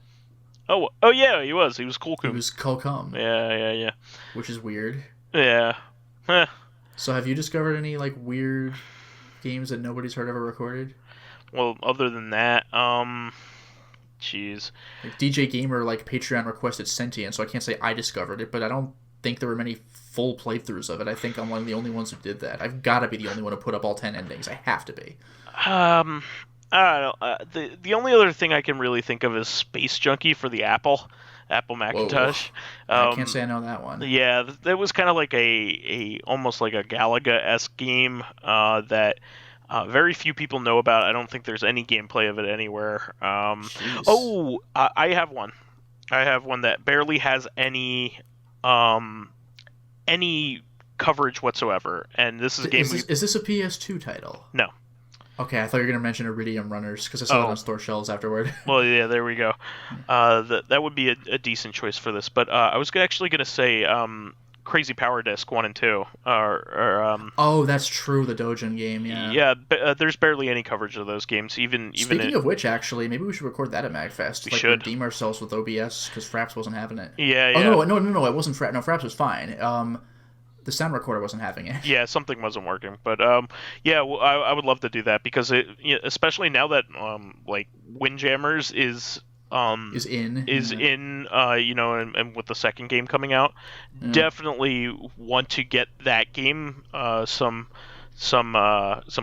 [SPEAKER 1] Oh yeah, he was. He was cool.
[SPEAKER 2] He was Kulkum,
[SPEAKER 1] Yeah.
[SPEAKER 2] which is weird.
[SPEAKER 1] Yeah. Huh.
[SPEAKER 2] So have you discovered any like weird games that nobody's heard of or recorded?
[SPEAKER 1] Well, other than that, jeez.
[SPEAKER 2] Like DJ Gamer like Patreon requested Sentient, so I can't say I discovered it, but I don't think there were many full playthroughs of it. I think I'm one of the only ones who did that. I've got to be the only one to put up all 10 endings. I have to be.
[SPEAKER 1] I don't know. The only other thing I can really think of is Space Junkie for the Apple Macintosh.
[SPEAKER 2] I can't say I know that one.
[SPEAKER 1] Yeah, that was kind of like a almost like a Galaga-esque game that very few people know about. I don't think there's any gameplay of it anywhere.
[SPEAKER 2] Jeez.
[SPEAKER 1] I have one. I have one that barely has any coverage whatsoever, and this is a game.
[SPEAKER 2] Is this a PS2 title?
[SPEAKER 1] No.
[SPEAKER 2] Okay, I thought you were gonna mention Iridium Runners because I saw it on store shelves afterward.
[SPEAKER 1] Well, yeah, there we go. That would be a decent choice for this, but I was actually gonna say Crazy Power Disc 1 and 2.
[SPEAKER 2] Oh, that's true. The Dojin game, yeah.
[SPEAKER 1] Yeah, there's barely any coverage of those games.
[SPEAKER 2] Speaking of which, actually, maybe we should record that at MagFest.
[SPEAKER 1] We should
[SPEAKER 2] redeem ourselves with OBS because Fraps wasn't having it.
[SPEAKER 1] Yeah.
[SPEAKER 2] Oh no, it wasn't Fraps. No, Fraps was fine. The sound recorder wasn't having it.
[SPEAKER 1] Yeah, something wasn't working, but yeah, well, I would love to do that because especially now that like Windjammers is in and with the second game coming out, definitely want to get that game some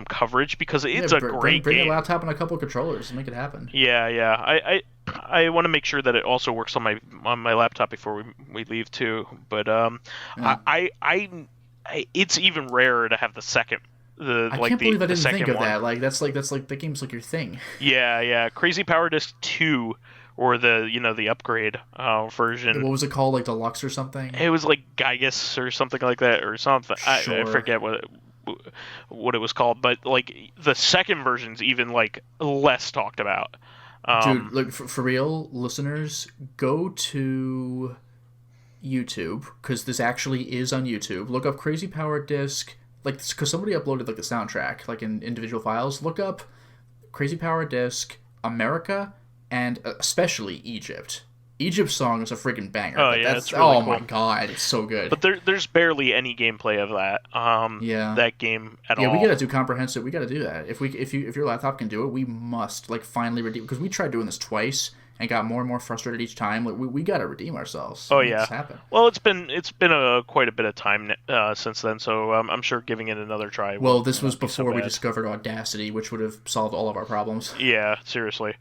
[SPEAKER 1] coverage because it's a great
[SPEAKER 2] bring
[SPEAKER 1] game.
[SPEAKER 2] a laptop and a couple of controllers and make it happen.
[SPEAKER 1] Yeah. I want to make sure that it also works on my laptop before we leave too. But it's even rarer to have the second.
[SPEAKER 2] I can't believe I didn't think of that. Like that's like the game's like your thing.
[SPEAKER 1] Yeah. Crazy Power Disc 2 or the upgrade version.
[SPEAKER 2] What was it called? Like Deluxe or something?
[SPEAKER 1] It was like Gygus or something like that or something.
[SPEAKER 2] Sure.
[SPEAKER 1] I forget what it was called, but like the second version's even like less talked about.
[SPEAKER 2] Dude, look for real, listeners, go to YouTube because this actually is on YouTube. Look up Crazy Power Disc, like because somebody uploaded like the soundtrack, like in individual files. Look up Crazy Power Disc America and especially Egypt. Egypt's song is a freaking banger.
[SPEAKER 1] Oh yeah, it's really cool.
[SPEAKER 2] My god, it's so good.
[SPEAKER 1] But there's barely any gameplay of that. That game at all.
[SPEAKER 2] Yeah, we gotta do comprehensive. We gotta do that. If your laptop can do it, we must like finally redeem because we tried doing this twice and got more and more frustrated each time. Like we got to redeem ourselves.
[SPEAKER 1] Oh
[SPEAKER 2] Make
[SPEAKER 1] yeah.
[SPEAKER 2] this happen.
[SPEAKER 1] Well, it's been quite a bit of time since then, so I'm sure giving it another try.
[SPEAKER 2] Well, this was
[SPEAKER 1] won't be so
[SPEAKER 2] before we
[SPEAKER 1] bad.
[SPEAKER 2] discovered Audacity, which would have solved all of our problems.
[SPEAKER 1] Yeah, seriously.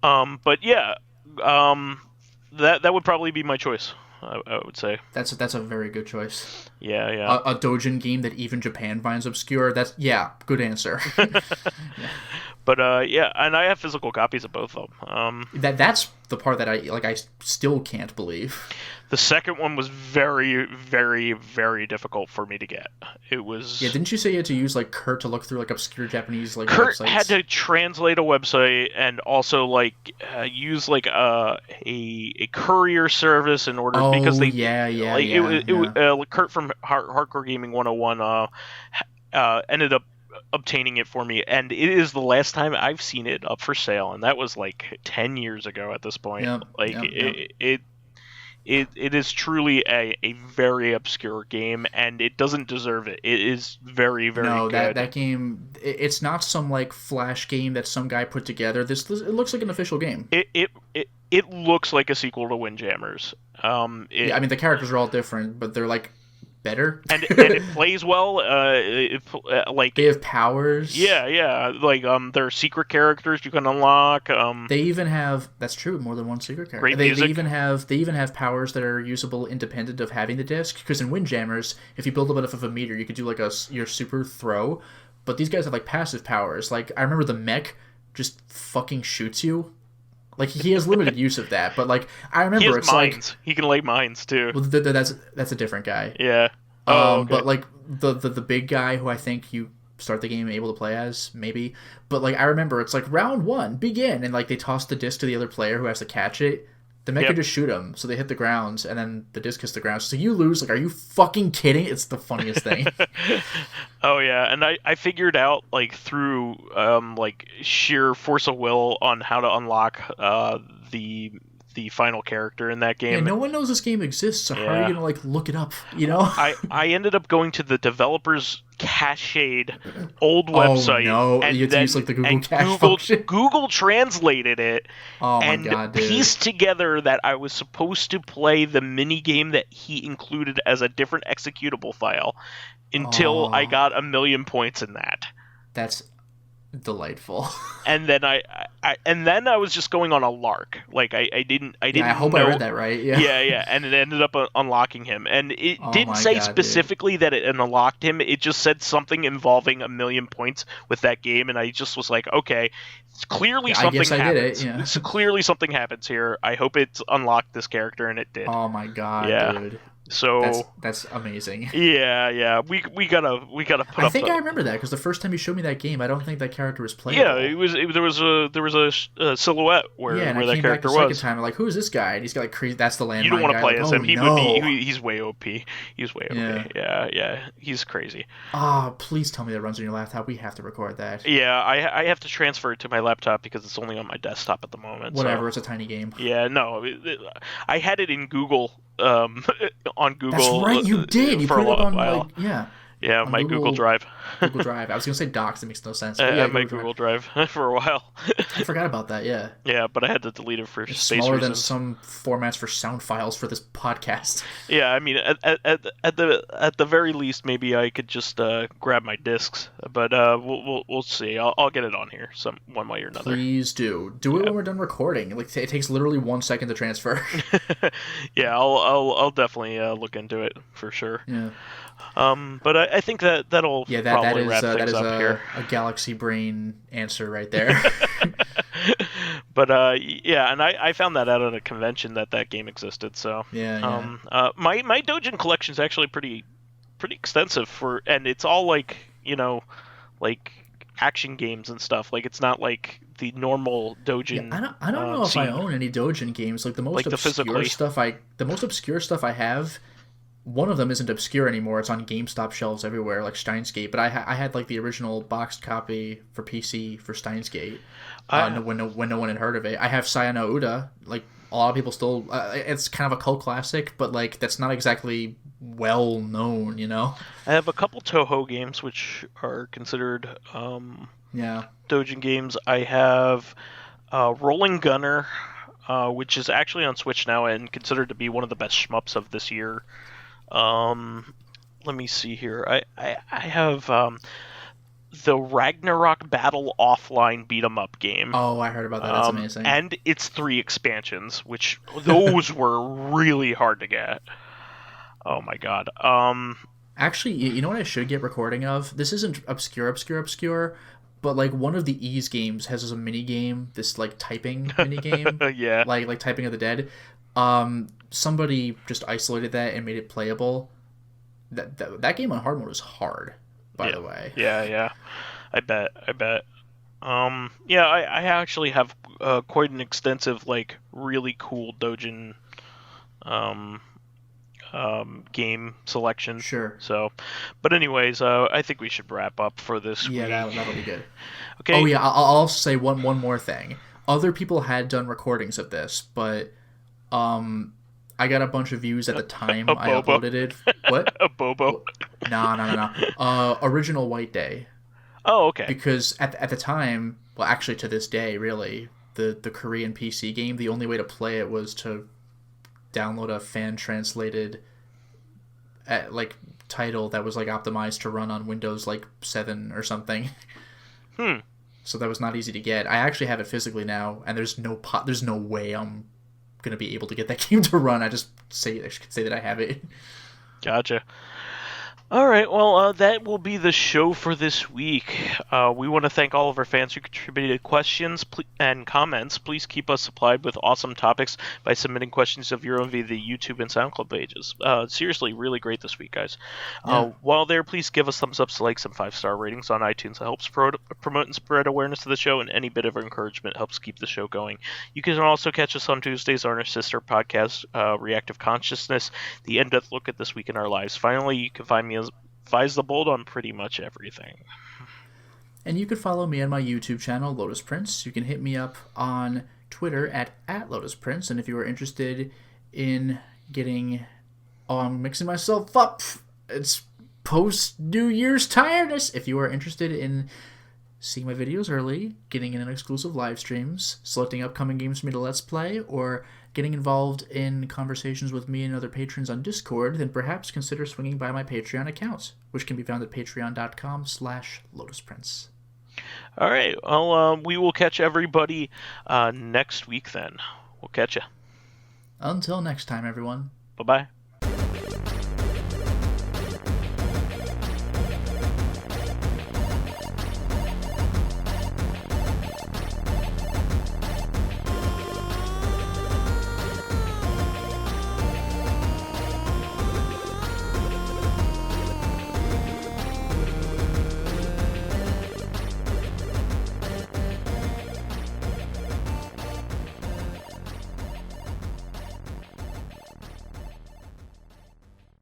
[SPEAKER 1] But yeah, that would probably be my choice. I would say.
[SPEAKER 2] That's a very good choice.
[SPEAKER 1] Yeah.
[SPEAKER 2] A Dojin game that even Japan finds obscure. Good answer.
[SPEAKER 1] But yeah, and I have physical copies of both of them.
[SPEAKER 2] That's the part that I still can't believe.
[SPEAKER 1] The second one was very, very, very difficult for me to get. It was.
[SPEAKER 2] Yeah, didn't you say you had to use like Kurt to look through like obscure Japanese like
[SPEAKER 1] Kurt
[SPEAKER 2] websites?
[SPEAKER 1] had to translate a website and also like use like a courier service in order because they Kurt from Hardcore Gaming 101 ended up obtaining it for me, and it is the last time I've seen it up for sale, and that was like 10 years ago at this point. It is truly a very obscure game, and it doesn't deserve it. It is very, very good.
[SPEAKER 2] That game, it's not some like flash game that some guy put together. It looks like an official game.
[SPEAKER 1] It looks like a sequel to Windjammers.
[SPEAKER 2] I mean the characters are all different, but they're like better.
[SPEAKER 1] and it plays well. Like
[SPEAKER 2] they have powers.
[SPEAKER 1] Yeah. Like there are secret characters you can unlock.
[SPEAKER 2] They even have more than one secret character.
[SPEAKER 1] Great
[SPEAKER 2] music. They even have powers that are usable independent of having the disc. Because in Windjammers, if you build up enough of a meter, you could do like your super throw. But these guys have like passive powers. Like I remember the mech just fucking shoots you. Like he has limited use of that, but like I remember,
[SPEAKER 1] he has
[SPEAKER 2] it's
[SPEAKER 1] mines.
[SPEAKER 2] like
[SPEAKER 1] he can lay mines too.
[SPEAKER 2] Well, that's a different guy.
[SPEAKER 1] Yeah.
[SPEAKER 2] Okay. But like the big guy who I think you start the game able to play as maybe, but like I remember it's like round 1 begin, and like they toss the disc to the other player who has to catch it. The mech can just shoot them, so they hit the ground, and then the disc hits the ground. So you lose. Like, are you fucking kidding? It's the funniest thing.
[SPEAKER 1] Oh yeah, and I figured out like through like sheer force of will on how to unlock the final character in that game.
[SPEAKER 2] Yeah, no one knows this game exists, so how are you gonna like look it up? You know?
[SPEAKER 1] I ended up going to the developer's cached old website.
[SPEAKER 2] Oh no! You had to use like the Google cache function.
[SPEAKER 1] Google translated it
[SPEAKER 2] and
[SPEAKER 1] pieced together that I was supposed to play the mini game that he included as a different executable file until I got 1,000,000 points in that.
[SPEAKER 2] That's delightful.
[SPEAKER 1] And then I was just going on a lark. Like I didn't.
[SPEAKER 2] Yeah, I hope I read that right. Yeah.
[SPEAKER 1] Yeah. And it ended up unlocking him, and it didn't say specifically that it unlocked him. It just said something involving 1,000,000 points with that game, and I just was like, okay, it's clearly something happens. So clearly something happens here. I hope it's unlocked this character, and it did.
[SPEAKER 2] Oh my god, dude.
[SPEAKER 1] So
[SPEAKER 2] that's amazing.
[SPEAKER 1] Yeah. We gotta put.
[SPEAKER 2] I think I remember that because the first time you showed me that game, I don't think that character was playable.
[SPEAKER 1] Yeah, there was a silhouette where that character was.
[SPEAKER 2] Second time, I'm like, who is this guy? And he's got like crazy. That's the landmine.
[SPEAKER 1] You don't want to play as him. He's way OP. He's way OP. Yeah. He's crazy.
[SPEAKER 2] Please tell me that runs on your laptop. We have to record that.
[SPEAKER 1] Yeah, I have to transfer it to my laptop because it's only on my desktop at the moment.
[SPEAKER 2] Whatever, it's a tiny game.
[SPEAKER 1] Yeah, no, I had it in Google. On Google.
[SPEAKER 2] That's right, you did. You put it up on
[SPEAKER 1] while. Yeah, my Google Drive.
[SPEAKER 2] Google Drive. I was going to say Docs. It makes no sense.
[SPEAKER 1] My Google Drive for a while.
[SPEAKER 2] I forgot about that, yeah.
[SPEAKER 1] Yeah, but I had to delete it for space reasons.
[SPEAKER 2] Smaller than some formats for sound files for this podcast.
[SPEAKER 1] Yeah, I mean, at the very least, maybe I could just grab my discs. But we'll see. I'll get it on here one way or another.
[SPEAKER 2] Please do. Do it when we're done recording. Like it takes literally 1 second to transfer.
[SPEAKER 1] Yeah, I'll definitely look into it for sure.
[SPEAKER 2] Yeah.
[SPEAKER 1] But I think that'll probably wrap things up here.
[SPEAKER 2] A galaxy brain answer right there.
[SPEAKER 1] But and I found that out at a convention that game existed. So my Dojin collection is actually pretty extensive and it's all like action games and stuff. Like it's not like the normal Dojin.
[SPEAKER 2] Yeah, I don't know if I own any Dojin games. Like the most obscure stuff I have. One of them isn't obscure anymore. It's on GameStop shelves everywhere, like Steins Gate. But I had like the original boxed copy for PC for Steins Gate when no one had heard of it. I have Sayano Uda. Like a lot of people still, it's kind of a cult classic, but like that's not exactly well known, you know.
[SPEAKER 1] I have a couple Toho games which are considered Dojin games. I have Rolling Gunner. which is actually on Switch now and considered to be one of the best shmups of this year. Let me see here. I have the Ragnarok Battle Offline beat 'em up game.
[SPEAKER 2] Oh, I heard about that. That's amazing.
[SPEAKER 1] And its 3 expansions, which those were really hard to get. Oh my god.
[SPEAKER 2] Actually, you know what I should get recording of? This isn't obscure, but like one of the Ease games has a mini game, this like typing mini game,
[SPEAKER 1] yeah,
[SPEAKER 2] like Typing of the Dead. Somebody just isolated that and made it playable. That game on hard mode is hard, by the way.
[SPEAKER 1] Yeah. I bet. Yeah, I actually have quite an extensive, like, really cool Dojin game selection.
[SPEAKER 2] Sure.
[SPEAKER 1] So, but anyways, I think we should wrap up for this week.
[SPEAKER 2] Yeah, that'll be good.
[SPEAKER 1] Okay.
[SPEAKER 2] Oh yeah, I'll also say one more thing. Other people had done recordings of this, but I got a bunch of views at the time I uploaded it. What?
[SPEAKER 1] A Bobo?
[SPEAKER 2] No. Original White Day.
[SPEAKER 1] Oh, okay.
[SPEAKER 2] Because at the time, well, actually to this day, really, the Korean PC game, the only way to play it was to download a fan translated like title that was like optimized to run on Windows like 7 or something. So that was not easy to get. I actually have it physically now, and there's no way I'm gonna be able to get that game to run. I should say that I have it.
[SPEAKER 1] Gotcha. All right, well, that will be the show for this week. We want to thank all of our fans who contributed questions and comments. Please keep us supplied with awesome topics by submitting questions of your own via the YouTube and SoundCloud pages. Seriously, really great this week, guys.
[SPEAKER 2] Yeah.
[SPEAKER 1] While there, please give us thumbs ups, likes, and 5-star ratings on iTunes. It helps promote and spread awareness of the show, and any bit of encouragement helps keep the show going. You can also catch us on Tuesdays on our sister podcast, Reactive Consciousness, the in-depth look at this week in our lives. Finally, you can find me as vysethebold on pretty much everything.
[SPEAKER 2] And you can follow me on my YouTube channel, Lotus Prince. You can hit me up on Twitter at Lotus Prince. And if you are interested in getting... Oh, I'm mixing myself up. It's post-New Year's tiredness. If you are interested in seeing my videos early, getting in exclusive live streams, selecting upcoming games for me to Let's Play, or getting involved in conversations with me and other patrons on Discord, then perhaps consider swinging by my Patreon account, which can be found at patreon.com/LotusPrince.
[SPEAKER 1] All right. Well, we will catch everybody next week then. We'll catch you.
[SPEAKER 2] Until next time, everyone.
[SPEAKER 1] Bye-bye.